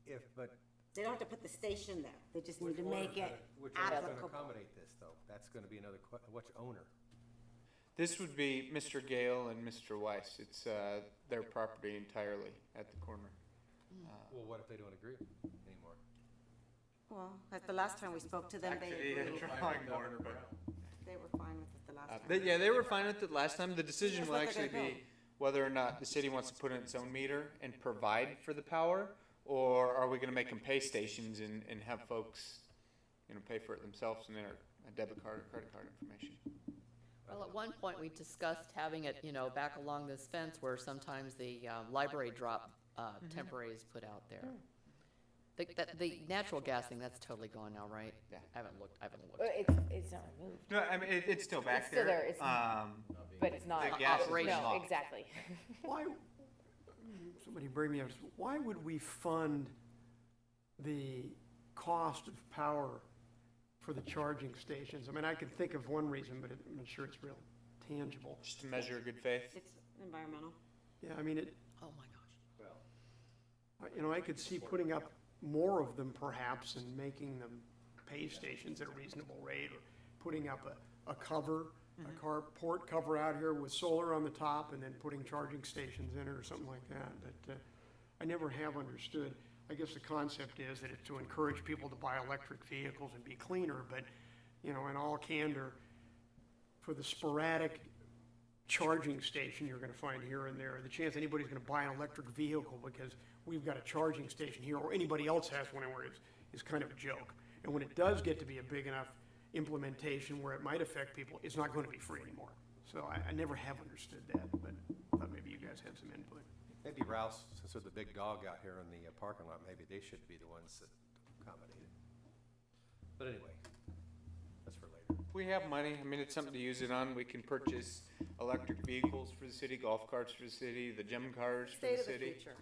Now, but. They don't have to put the station there, they just need which to owner's make it gonna- Which owner's gonna applicable. accommodate this, though? That's gonna be another which owner? This would be Mr. Gale and Mr. Weiss. It's their property entirely at the corner. Well, what if they don't agree anymore? Well, at the last time we spoke to them, they agreed. They were fine with it the last time. Yeah, they were fine with it last time. The decision That's will what they're actually gonna be whether or not the city wants to put in its own meter and provide for the power, or are we gonna make them pay stations and have folks, pay for it themselves and enter a debit card or credit card information. Well, at one point, we discussed having it, back along this fence where sometimes the library drop temporary is put out there. The natural gas thing, that's totally gone now, right? Yeah. I haven't looked. It's not removed, No, I mean, it's still back It's still there. It's- Um, but it's not. The gas is operational. No, locked. exactly. Why, somebody bring me up, why would we fund the cost of power for the charging stations? I mean, I could think of one reason, but I'm not sure it's real tangible. just to measure good faith. It's environmental. Yeah, I mean, Oh, my gosh. I could see putting up more of them perhaps and making them pay stations at a reasonable rate, or putting up a cover, a carport cover out here with solar on the top and then putting charging stations in it or something like that. But I never have understood. I guess the concept is that it's to encourage people to buy electric vehicles and be cleaner, but, in all candor, for the sporadic charging station you're gonna find here and there, the chance anybody's gonna buy an electric vehicle because we've got a charging station here, or anybody else has one anywhere, is kind of a joke. And when it does get to be a big enough implementation where it might affect people, it's not gonna be free anymore. So I never have understood that, but thought maybe you guys had some input. Maybe Rouse, since they're the big dog out here in the parking lot, maybe they should be the ones that accommodate it. But anyway, that's for later. We have money. I mean, it's something to use it on. We can purchase electric vehicles for the city, golf carts for the city, the gem cars for State the of the city. future.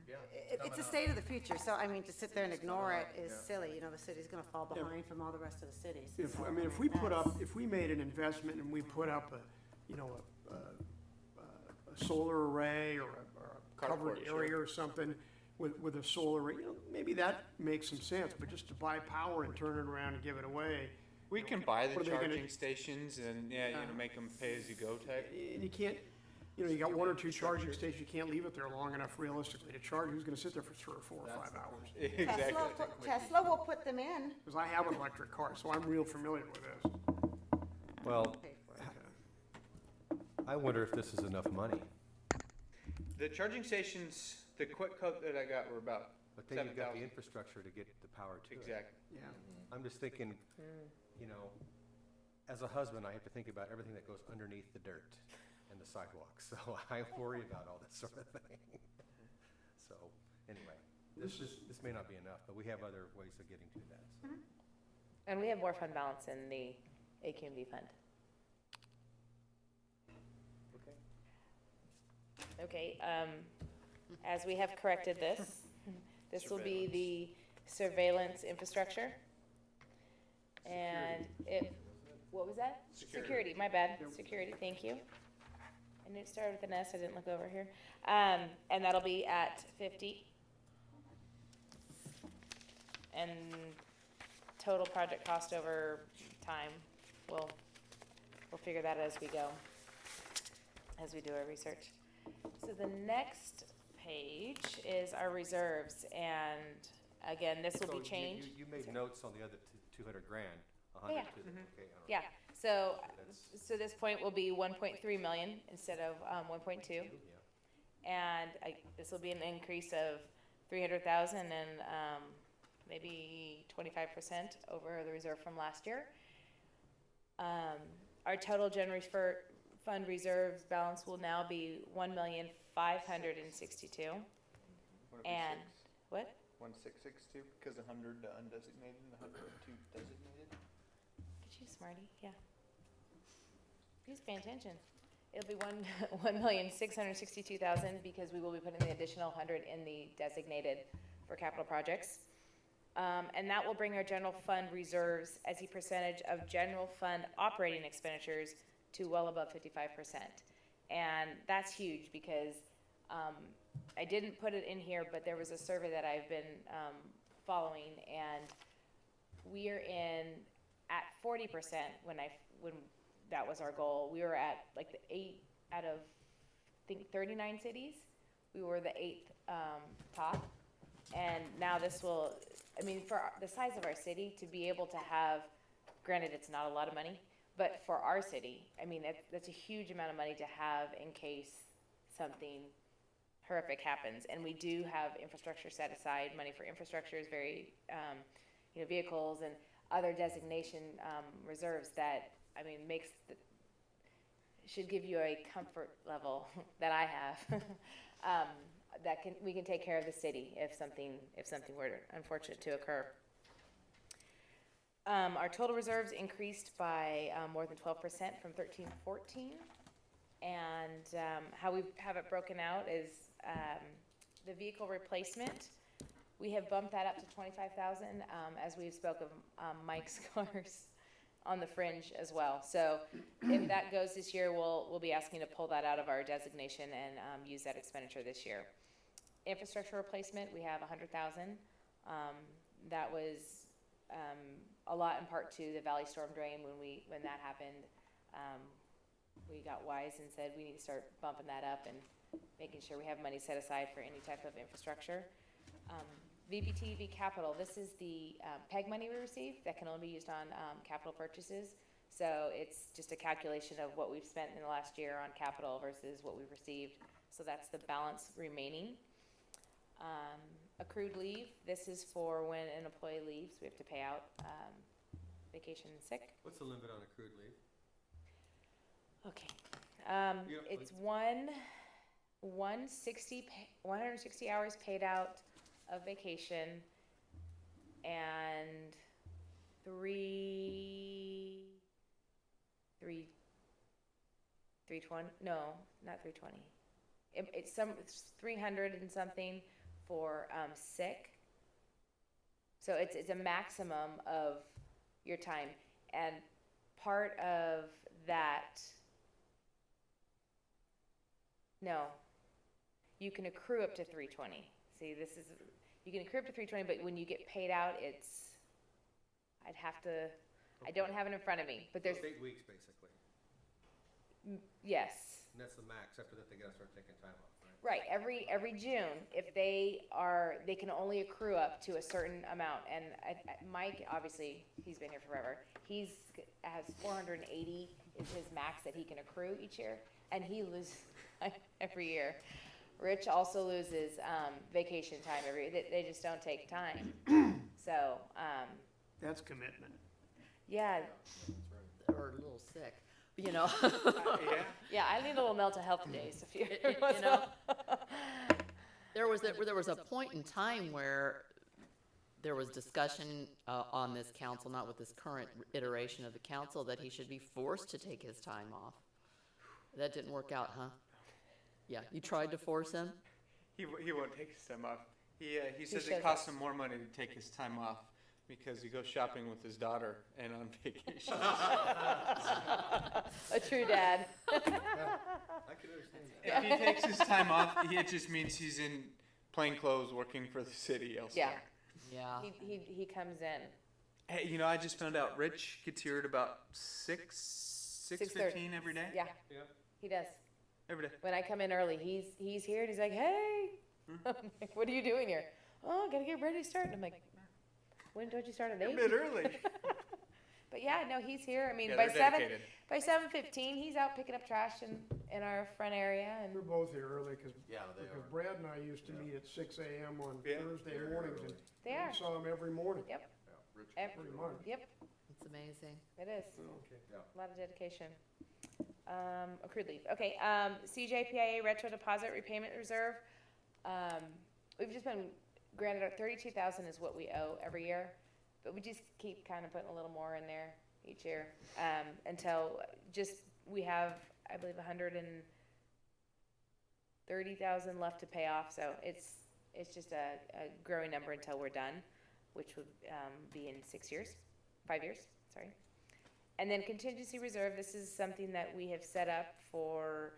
Yeah. It's a state of the future, so I mean, to sit there and ignore it is silly, the city's gonna fall behind from all the rest of the cities. If, So, I mean, if we put that's- up, if we made an investment and we put up a solar array or a covered Carport, sure. area or something with a solar array, maybe that makes some sense, but just to buy power and turn it around and give it away, We can buy the What are they gonna- charging stations and, make them pay as you go type. and you can't, you got one or two charging stations, you can't leave it there long enough realistically to charge. Who's gonna sit there for 3 or 4 or 5 hours? Exactly. Tesla will put them in. Because I have an electric car, so I'm real familiar with this. Well, Pay for it. I wonder if this is enough money. The charging stations, the quick quote that I got were about But then you've got the 7,000. infrastructure to get the power to it. Exactly. Yeah. I'm just thinking, as a husband, I have to think about everything that goes underneath the dirt and the sidewalks, so I worry about all that sort of thing. So, anyway, this may not be enough, but we have other ways of getting to that. so. And we have more fund balance in the AQMD fund. Okay. Okay, as we have corrected this, this will be the surveillance infrastructure. And what was that? Security, my bad, security, thank you. And it started with an S, I didn't look over here. And that'll be at 50. And total project cost over time, we'll figure that out as we go. as we do our research. So the next page is our reserves, and again, this will So be changed. You made Sorry. notes on the other 200 grand, Oh, yeah. 100 to the, okay. all right. Yeah, so, That's- so this point will be 1.3 million instead of 1.2. Yeah. And this will be an increase of 300,000 and maybe 25% over the reserve from last year. Our total general fund reserves balance will now be 1,562,000. And what? 1662, because 100 undesignated and 102 designated. Did you, Smarty? Yeah. He's paying attention. It'll be 1,662,000 because we will be putting the additional 100 in the designated for capital projects. And that will bring our general fund reserves as a percentage of general fund operating expenditures to well above 55%. And that's huge because I didn't put it in here, but there was a survey that I've been following, and we are in at 40% when that was our goal. We were at like the 8 out of, I think, 39 cities. We were the 8th top. And now this will, I mean, for the size of our city, to be able to have, granted it's not a lot of money, but for our city, I mean, that's a huge amount of money to have in case something horrific happens. And we do have infrastructure set aside. Money for infrastructure is very, vehicles and other designation reserves that, I mean, should give you a comfort level that I have. We can take care of the city if something were unfortunate to occur. Our total reserves increased by more than 12% from 13 to 14. And how we have it broken out is the vehicle replacement. We have bumped that up to 25,000 as we spoke of Mike's cars on the fringe as well. So if that goes this year, we'll be asking to pull that out of our designation and use that expenditure this year. Infrastructure replacement, we have 100,000. That was a lot in part to the Valley Storm Drain. When that happened, we got wise and said we need to start bumping that up and making sure we have money set aside for any type of infrastructure. VBTV capital, this is the PEG money we receive that can only be used on capital purchases. So it's just a calculation of what we've spent in the last year on capital versus what we've received. So that's the balance remaining. Accrued leave, this is for when an employee leaves, we have to pay out vacation and sick. What's the limit on accrued leave? Okay. Yeah, It's 160 hours paid out of vacation and 320, no, not 320. It's 300 and something for sick. So it's a maximum of your time, and part of that, no, you can accrue up to 320. See, you can accrue up to 320, but when you get paid out, I don't have it in front of me, but there's, So it's 8 weeks, basically. yes. And that's the max. After that, they gotta start taking time off, right? Right, every June, if they can only accrue up to a certain amount, and Mike, obviously, he's been here forever, has 480 is his max that he can accrue each year, and he loses every year. Rich also loses vacation time they just don't take time, so, That's commitment. yeah, Or a little sick, Yeah. yeah, I need a little mental health days if you There was a point in time where there was discussion on this council, not with this current iteration of the council, that he should be forced to take his time off. That didn't work out, huh? Yeah, you tried to force him? He won't take his time off. He says shows it costs him more money to take his time off because he goes shopping with his daughter and on vacation. A true dad. I can understand that. If he takes his time off, it just means he's in plain clothes working for the city elsewhere. Yeah. He comes in. Hey, I just found out Rich gets here at about 6:15 every day. Yeah, Yeah. he does. Every day. When I come in early, he's here and he's like, hey, I'm like, what are you doing here? Oh, gotta get ready to start. And I'm like, when don't you start at A 8? bit early. But yeah, no, he's here. I mean, Yeah, by they're 7, dedicated. by 7:15, he's out picking up trash in our front area. And We're both here early, because Yeah, they because are. Brad and I used to meet at 6 a.m. on Yeah. Thursday They're mornings, early. and they are. we saw them every morning. Yep. Yeah, Rich. Every, Pretty much. yep, It's amazing. it is. Yeah. A lot of dedication. Accrued leave. Okay, CJPIA retro deposit repayment reserve. We've just been granted, 32,000 is what we owe every year, but we just keep kind of putting a little more in there each year, until we have, I believe, 130,000 left to pay off, so it's just a growing number until we're done, which would, be in 5 years, sorry. And then contingency reserve, this is something that we have set up for,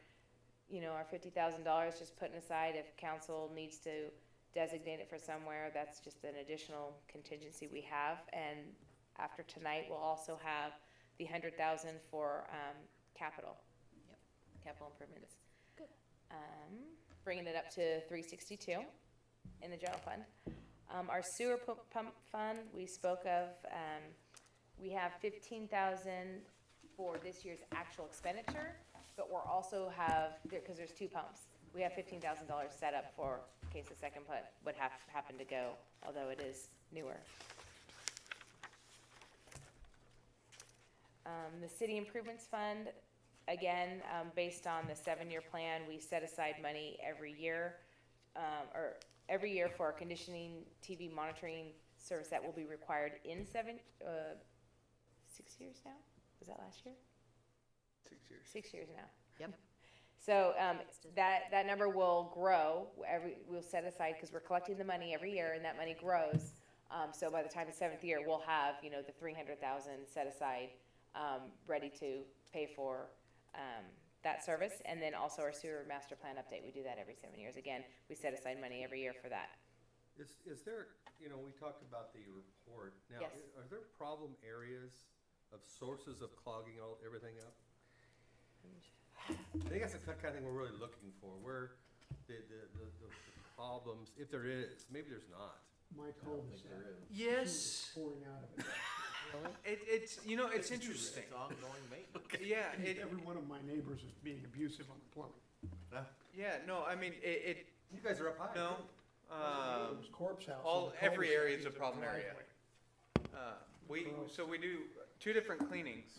our $50,000, just putting aside if council needs to designate it for somewhere. That's just an additional contingency we have. And after tonight, we'll also have the 100,000 for capital. Yep, capital improvements. Good. Bringing it up to 362 in the general fund. Our sewer pump fund, we spoke of. We have 15,000 for this year's actual expenditure, but we're also because there's 2 pumps, we have $15,000 set up for in case the second pump would happen to go, although it is newer. The city improvements fund, again, based on the 7-year plan, we set aside money every year, for a conditioning TV monitoring service that will be required in 6 years now? Was that last year? 6 years. 6 years now. Yep. So that number will grow. We'll set aside, because we're collecting the money every year, and that money grows. So by the time the 7th year, we'll have the 300,000 set aside, ready to pay for that service. And then also our sewer master plan update. We do that every 7 years. Again, we set aside money every year for that. Is there, we talked about the report. Now, Yes. are there problem areas of sources of clogging everything up? I think that's the kind of thing we're really looking for, where the problems, if there is, maybe there's not. My cul-de-sac. Yes. Pouring out of it. It's interesting. It's ongoing maintenance. Yeah, Every one of my neighbors is being abusive on the plumbing. yeah, no, I mean, You guys are up high. no, It was Corpse House. on the every cul-de-sac area is a their problem area. driveway. we do 2 different cleanings.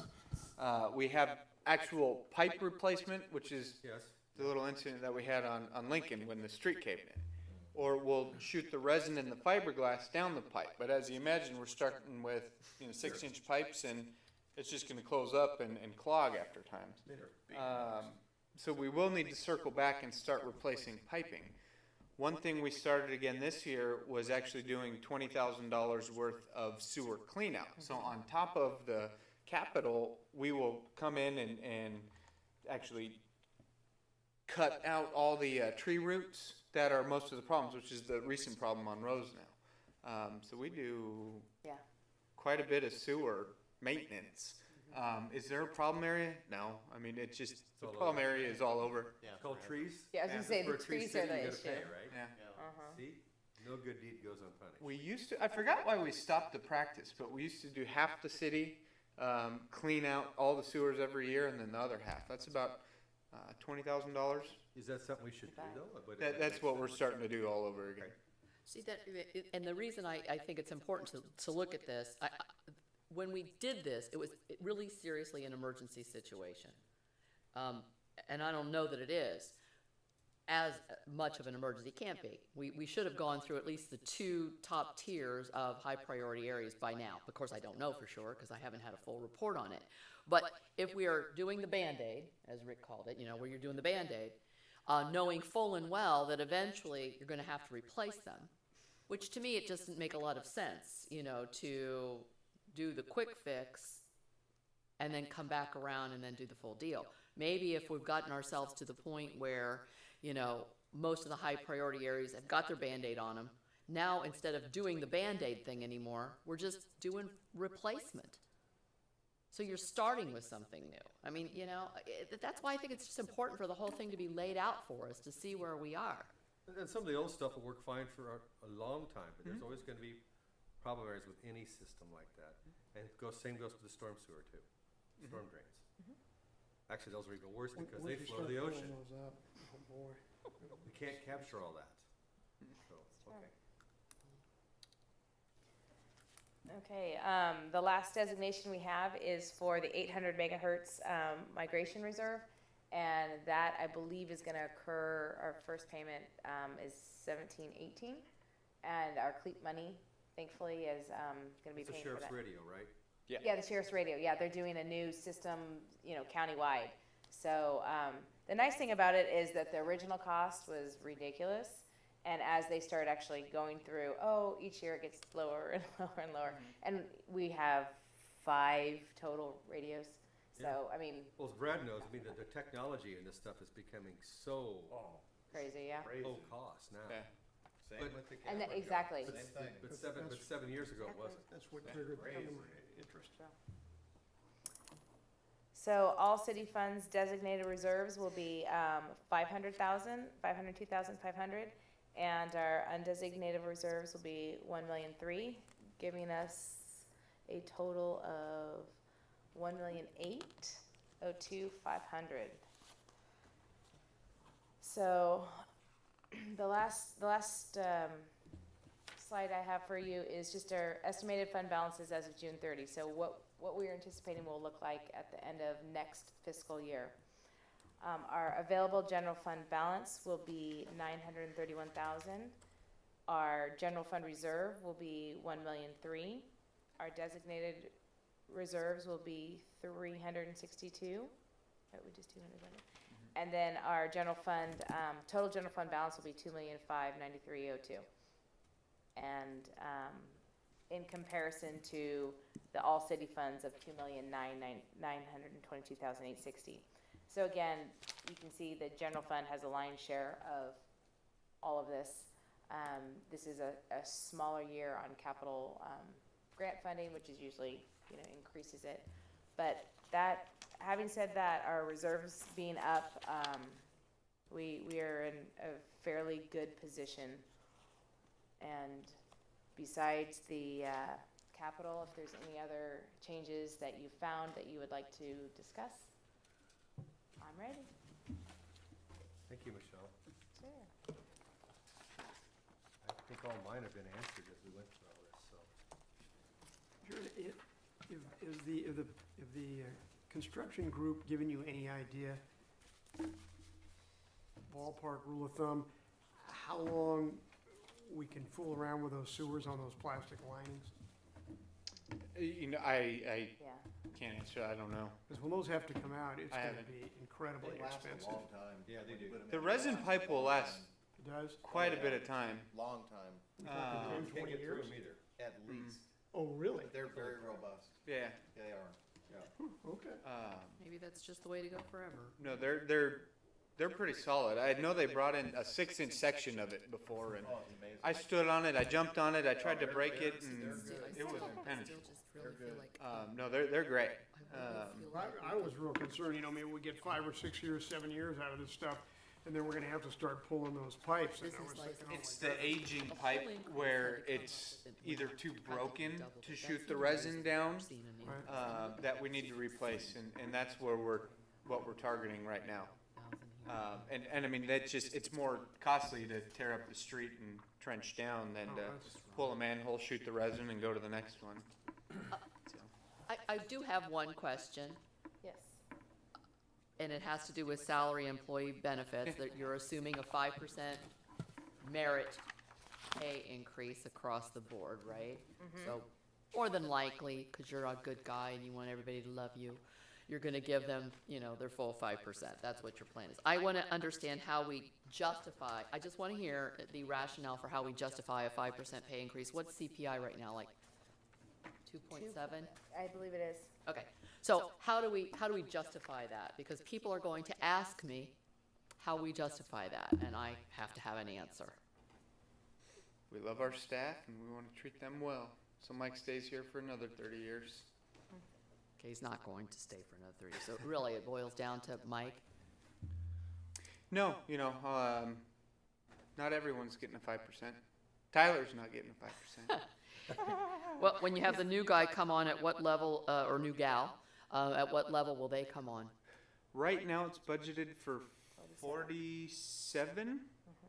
We have actual pipe replacement, which is Yes. the little incident that we had on Lincoln when the street caved in. Or we'll shoot the resin and the fiberglass down the pipe. But as you imagine, we're starting with 6-inch pipes, and it's just going to close up and clog after times. So we will need to circle back and start replacing piping. One thing we started again this year was actually doing $20,000 worth of sewer cleanout. So on top of the capital, we will come in and actually cut out all the tree roots that are most of the problems, which is the recent problem on Rose now. So we do quite a bit of sewer maintenance. Is there a problem area? No. I mean, it's just, the all problem over. area is all over. Yeah. It's called trees. Yeah, I was gonna say, For the a tree trees city, are the you gotta pay, issue. right? Yeah. See, no good deed goes unpunished. We used to, I forgot why we stopped the practice, but we used to do half the city, clean out all the sewers every year, and then the other half. That's about $20,000. Is that something we should do though? But That's what we're starting to do all over again. See that, and the reason I think it's important to look at this, when we did this, it was really seriously an emergency situation. And I don't know that it is as much of an emergency. It can't be. We should have gone through at least the 2 top tiers of high priority areas by now. Of course, I don't know for sure because I haven't had a full report on it. But if we are doing the Band-Aid, as Rick called it, where you're doing the Band-Aid, knowing full and well that eventually you're going to have to replace them, which to me it doesn't make a lot of sense, to do the quick fix and then come back around and then do the full deal. Maybe if we've gotten ourselves to the point where, most of the high priority areas have got their Band-Aid on them, now instead of doing the Band-Aid thing anymore, we're just doing replacement. So you're starting with something new. I mean, you know, that's why I think it's just important for the whole thing to be laid out for us to see where we are. And some of the old stuff will work fine for a long time, but there's always gonna be problem areas with any system like that. And same goes with the storm sewer too, storm drains. Actually, those are even worse because they flow to the ocean. Oh, boy. We can't capture all that. So, okay. Okay, the last designation we have is for the 800 megahertz migration reserve, and that I believe is going to occur. Our first payment is 17-18, and our CLEAP money, thankfully, is going to be It's the paying for sheriff's that. radio, right? Yeah, the sheriff's radio. Yeah, they're doing a new system, you know, countywide. So the nice thing about it is that the original cost was ridiculous. And as they start actually going through, each year it gets lower and lower and lower. And we have 5 total radios. So, I mean, Well, as Brad knows, I mean, the technology in this stuff is becoming so crazy, yeah. low cost now. Yeah. Same But- with the And camera. exactly. Same thing. But 7 years ago it wasn't. That's what triggered the interest. So all city funds designated reserves will be 500,000, 502,500, and our undesignated reserves will be 1,000,003, giving us a total of 1,008,02,500. So the last slide I have for you is just our estimated fund balances as of June 30. So what we are anticipating will look like at the end of next fiscal year. Our available general fund balance will be 931,000. Our general fund reserve will be 1,000,003. Our designated reserves will be 362. Oh, we just 200 on it. And then our general fund, total general fund balance will be 2,593,002. And in comparison to the all city funds of 2,922,860. So again, you can see the general fund has a lion's share of all of this. This is a smaller year on capital grant funding, which is usually, you know, increases it. But that, having said that, our reserves being up, we are in a fairly good position. And besides the capital, if there's any other changes that you found that you would like to discuss, I'm ready. Thank you, Michelle. Sure. I think all mine have been answered as we went through all this, so. Is the construction group giving you any idea, ballpark rule of thumb, how long we can fool around with those sewers on those plastic linings? You know, I Yeah. can't answer. I don't know. Because when those have to come out, it's I gonna haven't. be incredibly They last expensive. a long time. Yeah, they do. Put 'em The in resin pipe will last It does? quite a bit of time. Long time, You 10, can't 20 get through years? them either. at least. Oh, really? They're very robust. Yeah. They are. Okay. Maybe that's just the way to go forever. No, they're pretty solid. I know they brought in a 6-inch section of it before, and Oh, it's amazing. I stood on it. I jumped on it. I tried to break it, and They're good. it was Still impenetrable. just really feel good. like, No, they're great. I really feel like. I was real concerned, you know, maybe we get 5 or 6 years, 7 years out of this stuff, and then we're gonna have to start pulling those pipes, and This I is was like- thinking, oh It's my the God. aging A pipe full increase where that it it's comes with either like too practically broken double, to but shoot that's the the resin most down, I've seen in Right. years. that we need to replace, and that's where what we're targeting right now. 1,000 here. And I mean, it's more costly to tear up the street and trench down than Oh, to that's- pull a manhole, shoot the resin, and go to the next one. So, I do have one question, Yes. and it has to do with salary employee benefits, that you're assuming a 5% merit pay increase across the board, right? So, more than likely, because you're a good guy and you want everybody to love you, you're gonna give them, you know, their full 5%. That's what your plan is. I wanna understand how we justify, I just wanna hear the rationale for how we justify a 5% pay increase. What's CPI right now, like 2.7? I believe it is. Okay, so how do we justify that? Because people are going to ask me how we justify that, and I have to have an answer. we love our staff, and we want to treat them well. So Mike stays here for another 30 years. Okay, he's not going to stay for another 3 years. So really, it boils down to Mike. No, not everyone's getting a 5%. Tyler's not getting a 5%. Well, when you have the new guy come on, at what level, or new gal, at what level will they come on? Right now, it's budgeted for 47.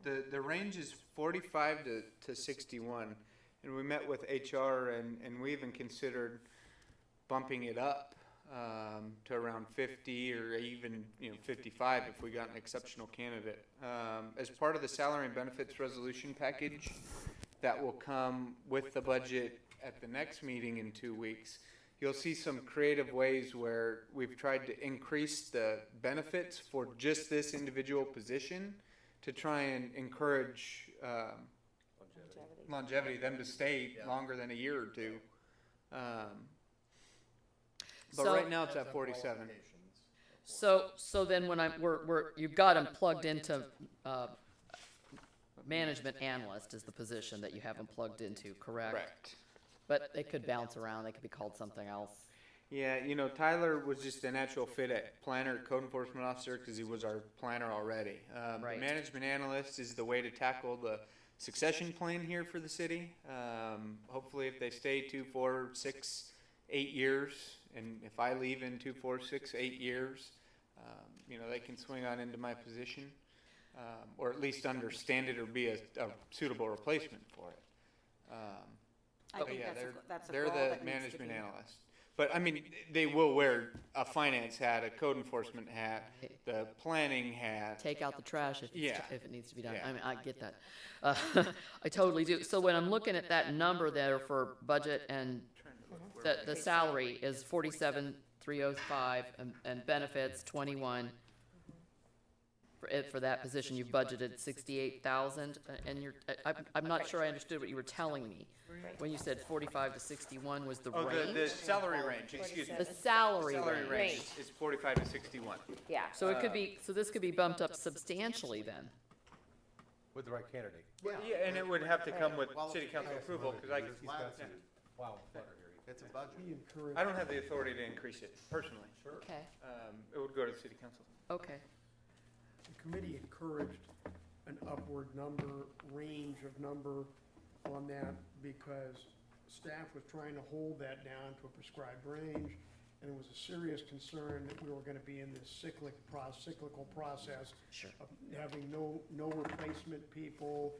The range is 45 to 61. And we met with HR and we even considered bumping it up to around 50 or even 55 if we got an exceptional candidate. As part of the salary and benefits resolution package that will come with the budget at the next meeting in 2 weeks, you'll see some creative ways where we've tried to increase the benefits for just this individual position to try and encourage longevity, them to stay longer than a year or two. But So- right now it's at 47. So then when you've got them plugged into, management analyst is the position that you have them plugged into, correct? Correct. But they could bounce around, they could be called something else. Yeah, Tyler was just a natural fit at planner, code enforcement officer, because he was our planner already. Right. The management analyst is the way to tackle the succession plan here for the city. Hopefully, if they stay 2, 4, 6, 8 years, and if I leave in 2, 4, 6, 8 years, they can swing on into my position, or at least understand it or be a suitable replacement for it. I But think yeah, that's a they're goal the that needs to management be- analyst. But I mean, they will wear a finance hat, a code enforcement hat, the planning hat. Take out the trash Yeah. if it needs to be done. Yeah. I mean, I get that. I totally do. So when I'm looking at that number there for budget and the salary is 47,305 and benefits 21. For that position, you've budgeted 68,000 and I'm not sure I understood what you were telling me. When you said 45 to 61 was the Oh, the range? salary range, excuse me. The salary Salary range. range Range. is 45 to 61. Yeah. So it could be, so this could be bumped up substantially then. With the right candidate. Yeah, and it would have to come with Well, city council approval, because He's got some wow flutter here. It's a budget. He encouraged. I don't have the authority to increase it personally. Okay, It would go to the city council. okay. The committee encouraged an upward range of number on that because staff was trying to hold that down to a prescribed range. And it was a serious concern that we were gonna be in this cyclical process of having no replacement people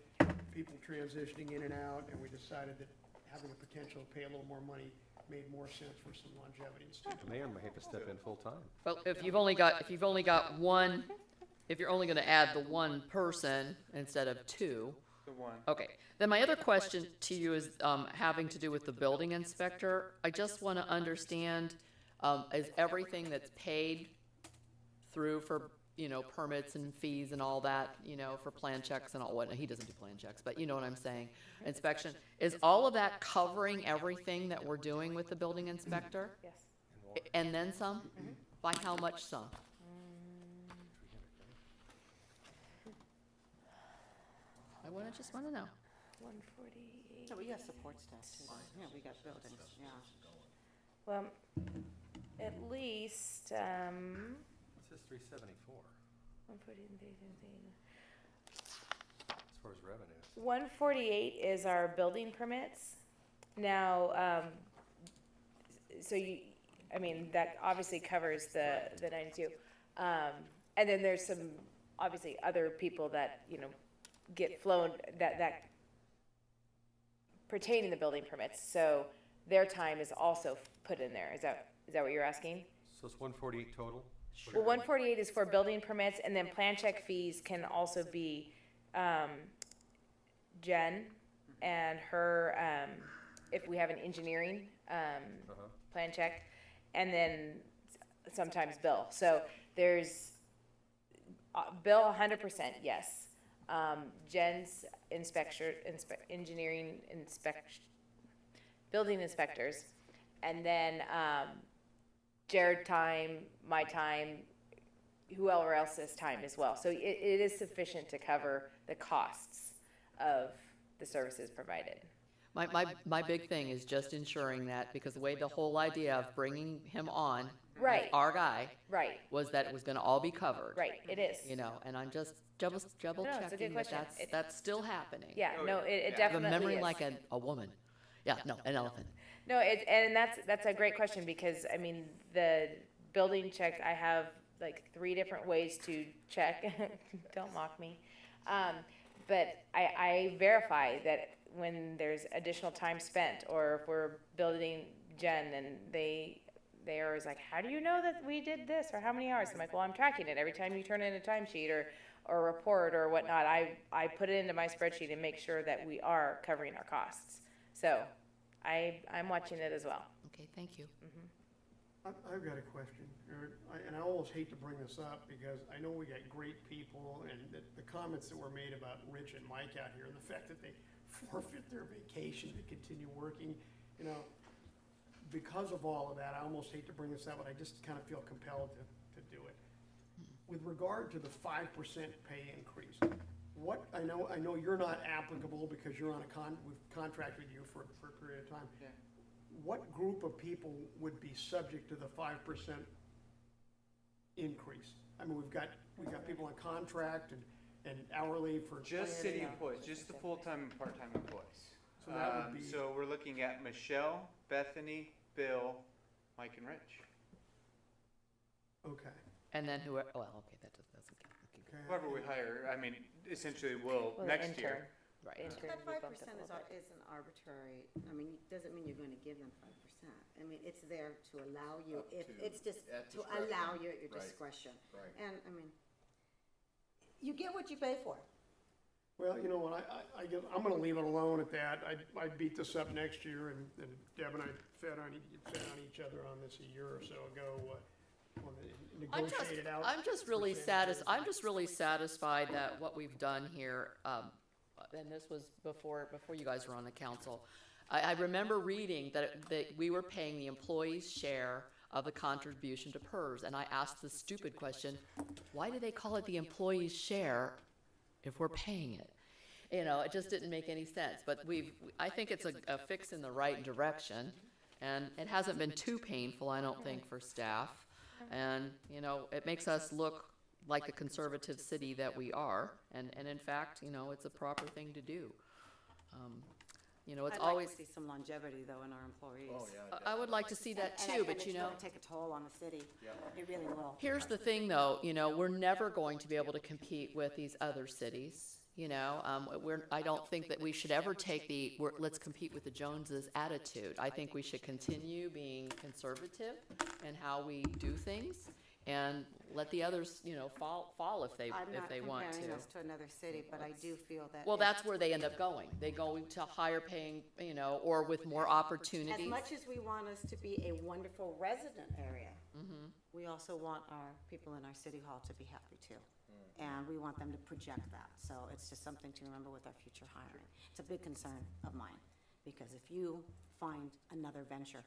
transitioning in and out. And we decided that having the potential to pay a little more money made more sense for some longevity instead. The mayor may have to step in full-time. Well, if you've only got one, if you're only gonna add the one person instead of two, The one. okay. Then my other question to you is, having to do with the building inspector. I just wanna understand, is everything that's paid through for, permits and fees and all that, for plan checks and all, what, he doesn't do plan checks, but you know what I'm saying, inspection, is all of that covering everything that we're doing with the building inspector? Yes. And then some? By how much some? Just wanna know. 148. So we got support staff too. Yeah, we got buildings, yeah. Well, at least, It says 374 as far as revenues. 148 is our building permits. Now, that obviously covers the 92. And then there's some, obviously, other people that, get flown, that pertain in the building permits. So their time is also put in there. Is that what you're asking? So it's 148 total? Well, 148 is for building permits, and then plan check fees can also be, Jen and her, if we have an engineering, plan check, and then sometimes Bill. So there's, Bill 100%, yes. Jen's engineering inspection, building inspectors, and then, Jared time, my time, whoever else's time as well. So it is sufficient to cover the costs of the services provided. My big thing is just ensuring that, because the way the whole idea of bringing him on, Right. our guy, Right, was that it was gonna all be covered. right, it is. You know, and I'm just double No, it's a good checking that question. It- that's still happening. Yeah, no, it Remembering definitely is. like a woman. Yeah, no, an elephant. No, and that's a great question, because, I mean, the building check, I have like 3 different ways to check, don't mock me. But I verify that when there's additional time spent, or if we're building Jen and they are always like, how do you know that we did this, or how many hours? I'm like, well, I'm tracking it every time you turn in a timesheet or a report or whatnot. I put it into my spreadsheet and make sure that we are covering our costs. So I'm watching it as well. Okay, thank you. I've got a question, and I almost hate to bring this up, because I know we got great people, and the comments that were made about Rich and Mike out here, and the fact that they forfeit their vacation to continue working, you know, because of all of that, I almost hate to bring this up, but I just kind of feel compelled to do it. With regard to the 5% pay increase, I know you're not applicable because you're on we've contracted you for a period of time. Yeah. What group of people would be subject to the 5% increase? I mean, we've got people on contract and hourly for. Just city planning. employees, just the full-time and part-time employees. So that would be- So we're looking at Michelle, Bethany, Bill, Mike, and Rich. Okay. And then whoever, well, okay, that doesn't count. Okay. Okay. Whoever we hire, I mean, essentially will Well, next intern. year. Right. Intern, That we 5% bumped up a is, little bit. isn't arbitrary. I mean, it doesn't mean you're going to give them 5%. I mean, it's there to allow you, it's just at to allow you at your Right. discretion. Right. And, I mean, you get what you pay for. Well, you know what, I guess, I'm gonna leave it alone at that. I'd beat this up next year, and Deb and I fed on each other on this a year or so ago, on the negotiated out. I'm just really satisfied that what we've done here, and this was before you guys were on the council. I remember reading that we were paying the employees' share of the contribution to PERS, and I asked the stupid question, why do they call it the employees' share if we're paying it? You know, it just didn't make any sense, but I think it's a fix in the right direction, and it hasn't been too painful, I don't think, for staff. And, you know, it makes us look like the conservative city that we are, and in fact, you know, it's a proper thing to do. You know, it's I'd like always, to see some longevity, though, in our employees. Oh, yeah. I would like to see that And too, but you it's know. going to take a toll on the city. It really will. Here's the thing, though, you know, we're never going to be able to compete with these other cities, you know? I don't think that we should ever take let's compete with the Joneses attitude. I think we should continue being conservative in how we do things, and let the others, you know, fall if they want I'm not to. comparing us to another city, but I do feel that. Well, that's where they end up going. They go to higher paying, you know, or with more opportunities. As much as we want us to be a wonderful resident area, we also want our people in our city hall to be happy too. And we want them to project that. So it's just something to remember with our future hiring. It's a big concern of mine, because if you find another venture,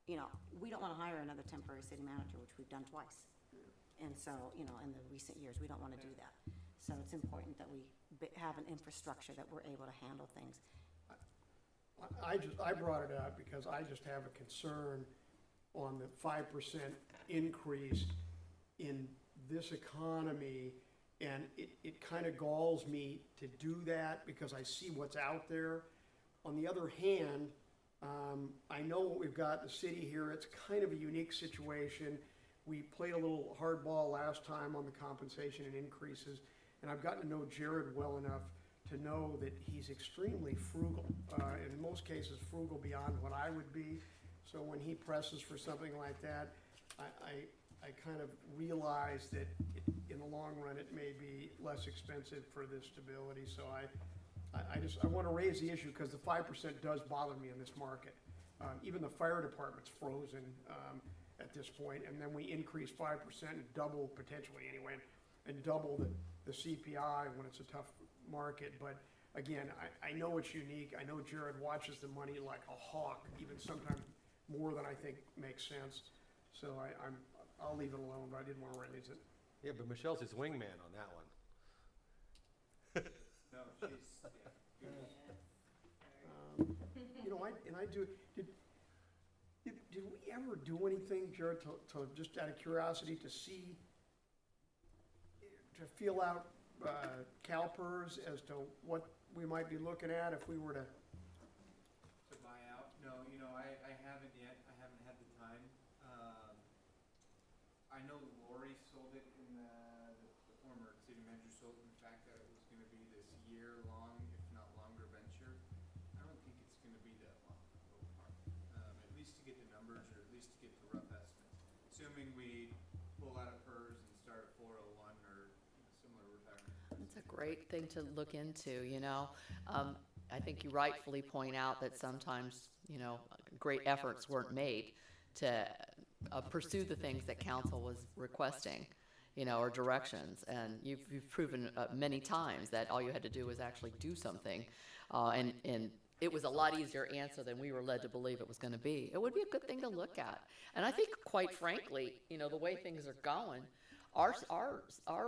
you know, we don't want to hire another temporary city manager, which we've done twice. And so, you know, in the recent years, we don't want to do that. So it's important that we have an infrastructure that we're able to handle things. I brought it up because I just have a concern on the 5% increase in this economy, and it kind of galls me to do that because I see what's out there. On the other hand, I know what we've got in the city here. It's kind of a unique situation. We played a little hardball last time on the compensation and increases, and I've gotten to know Jared well enough to know that he's extremely frugal, and in most cases frugal beyond what I would be. So when he presses for something like that, I kind of realize that in the long run it may be less expensive for this stability. So I want to raise the issue because the 5% does bother me in this market. Even the fire department's frozen at this point, and then we increase 5% and double, potentially anyway, and double the CPI when it's a tough market. But again, I know it's unique. I know Jared watches the money like a hawk, even sometimes more than I think makes sense. So I'll leave it alone, but I didn't want to raise it. Yeah, but Michelle's his wingman on that one. No, she's, I do, did we ever do anything, Jared, to, just out of curiosity, to see, to feel out, CalPERS as to what we might be looking at if we were to, To buy out? No, I haven't yet. I haven't had the time. I know Lori sold it in the former city manager sold it, in fact, that it was gonna be this year-long, if not longer venture. I don't think it's gonna be that long, at least to get the numbers, or at least to get the rough estimates. Assuming we pull out of PERS and start a 401 or similar retirement. It's a great thing to look into, you know. I think you rightfully point out that sometimes, great efforts weren't made to pursue the things that council was requesting, or directions. And you've proven many times that all you had to do was actually do something. And it was a lot easier answer than we were led to believe it was going to be. It would be a good thing to look at. And I think, quite frankly, the way things are going, our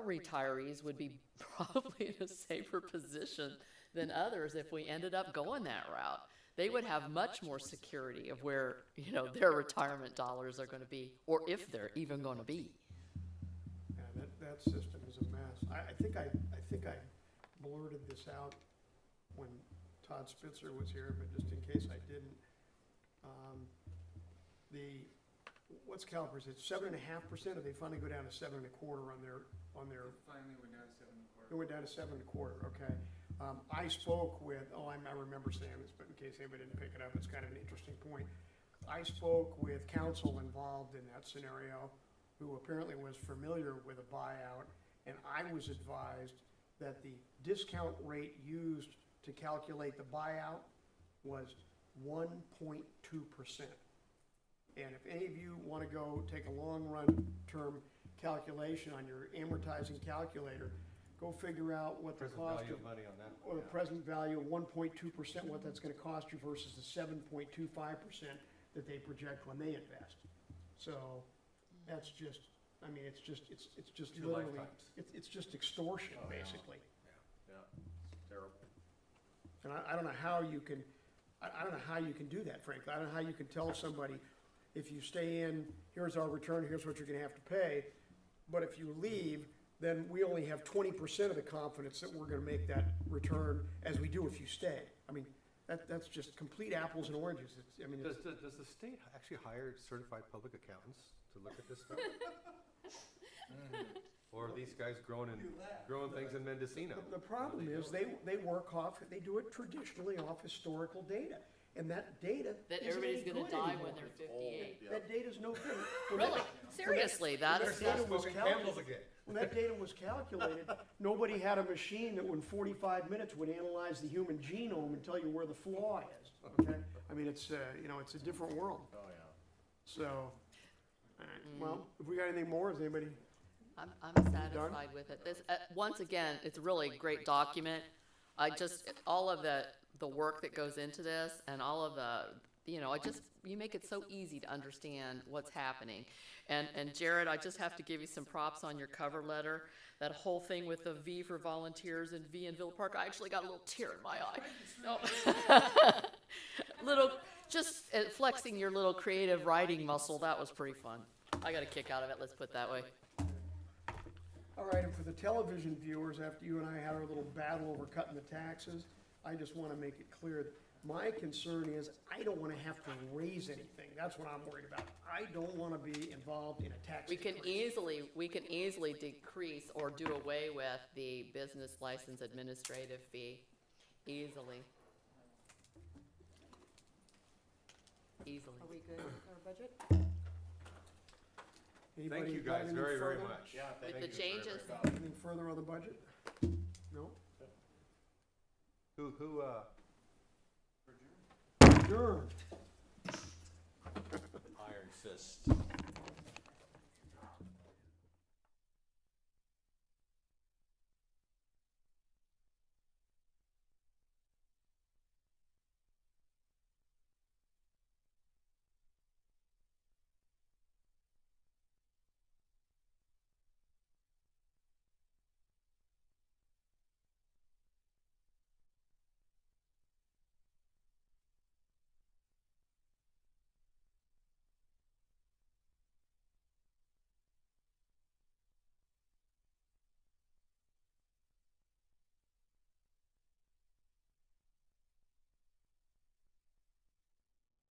retirees would be probably in a safer position than others if we ended up going that route. They would have much more security of where, their retirement dollars are going to be, or if they're even going to be. yeah, that system is a mess. I think I blurted this out when Todd Spitzer was here, but just in case I didn't. What's CalPERS? It's 7.5%, or they finally go down to 7.25% on their, Finally, we're down to 7.25. it went down to 7.25%, okay. I spoke with, I remember saying this, but in case anybody didn't pick it up, it's kind of an interesting point. I spoke with counsel involved in that scenario, who apparently was familiar with a buyout, and I was advised that the discount rate used to calculate the buyout was 1.2%. And if any of you want to go take a long-run term calculation on your amortizing calculator, go figure out what the Present cost value of, of money on that. or the present value of 1.2%, what that's going to cost you versus the 7.25% that they project when they invest. So that's just, it's just Two literally, lifetimes. it's just extortion, Oh, yeah. basically. Yeah, it's terrible. And I don't know how you can, I don't know how you can do that, frankly. I don't know how you can tell somebody, if you stay in, here's our return, here's what you're gonna have to pay. But if you leave, then we only have 20% of the confidence that we're gonna make that return as we do if you stay. That's just complete apples and oranges. Does the state actually hire certified public accountants to look at this stuff? Or are these guys growing things in Mendocino? The problem is, they work off, they do it traditionally off historical data. And that data That isn't everybody's any gonna good die anymore. when they're 58. Yeah. That data's no good. Really? Seriously, that's, Data was Smoking calculated. candles again. When that data was calculated, nobody had a machine that in 45 minutes would analyze the human genome and tell you where the flaw is, okay? It's, it's a different world. Oh, yeah. So, all right, well, if we got anything more, is anybody? I'm satisfied with it. This, once again, it's a really great document. All of the work that goes into this and all of the, you make it so easy to understand what's happening. And Jared, I just have to give you some props on your cover letter. That whole thing with the V for volunteers and V in Villa Park, I actually got a little tear in my eye. No. Just flexing your little creative writing muscle, that was pretty fun. I got a kick out of it, let's put it that way. All right, and for the television viewers, after you and I had our little battle over cutting the taxes, I just want to make it clear that my concern is I don't want to have to raise anything. That's what I'm worried about. I don't want to be involved in a tax We can increase. easily decrease or do away with the business license administrative fee. Easily. Are we good with our budget? Anybody Thank you got guys any very, very further? much. Yeah, With thank the you very, changes. very much. Anything further on the budget? No? Who, Adjourned. Iron fist.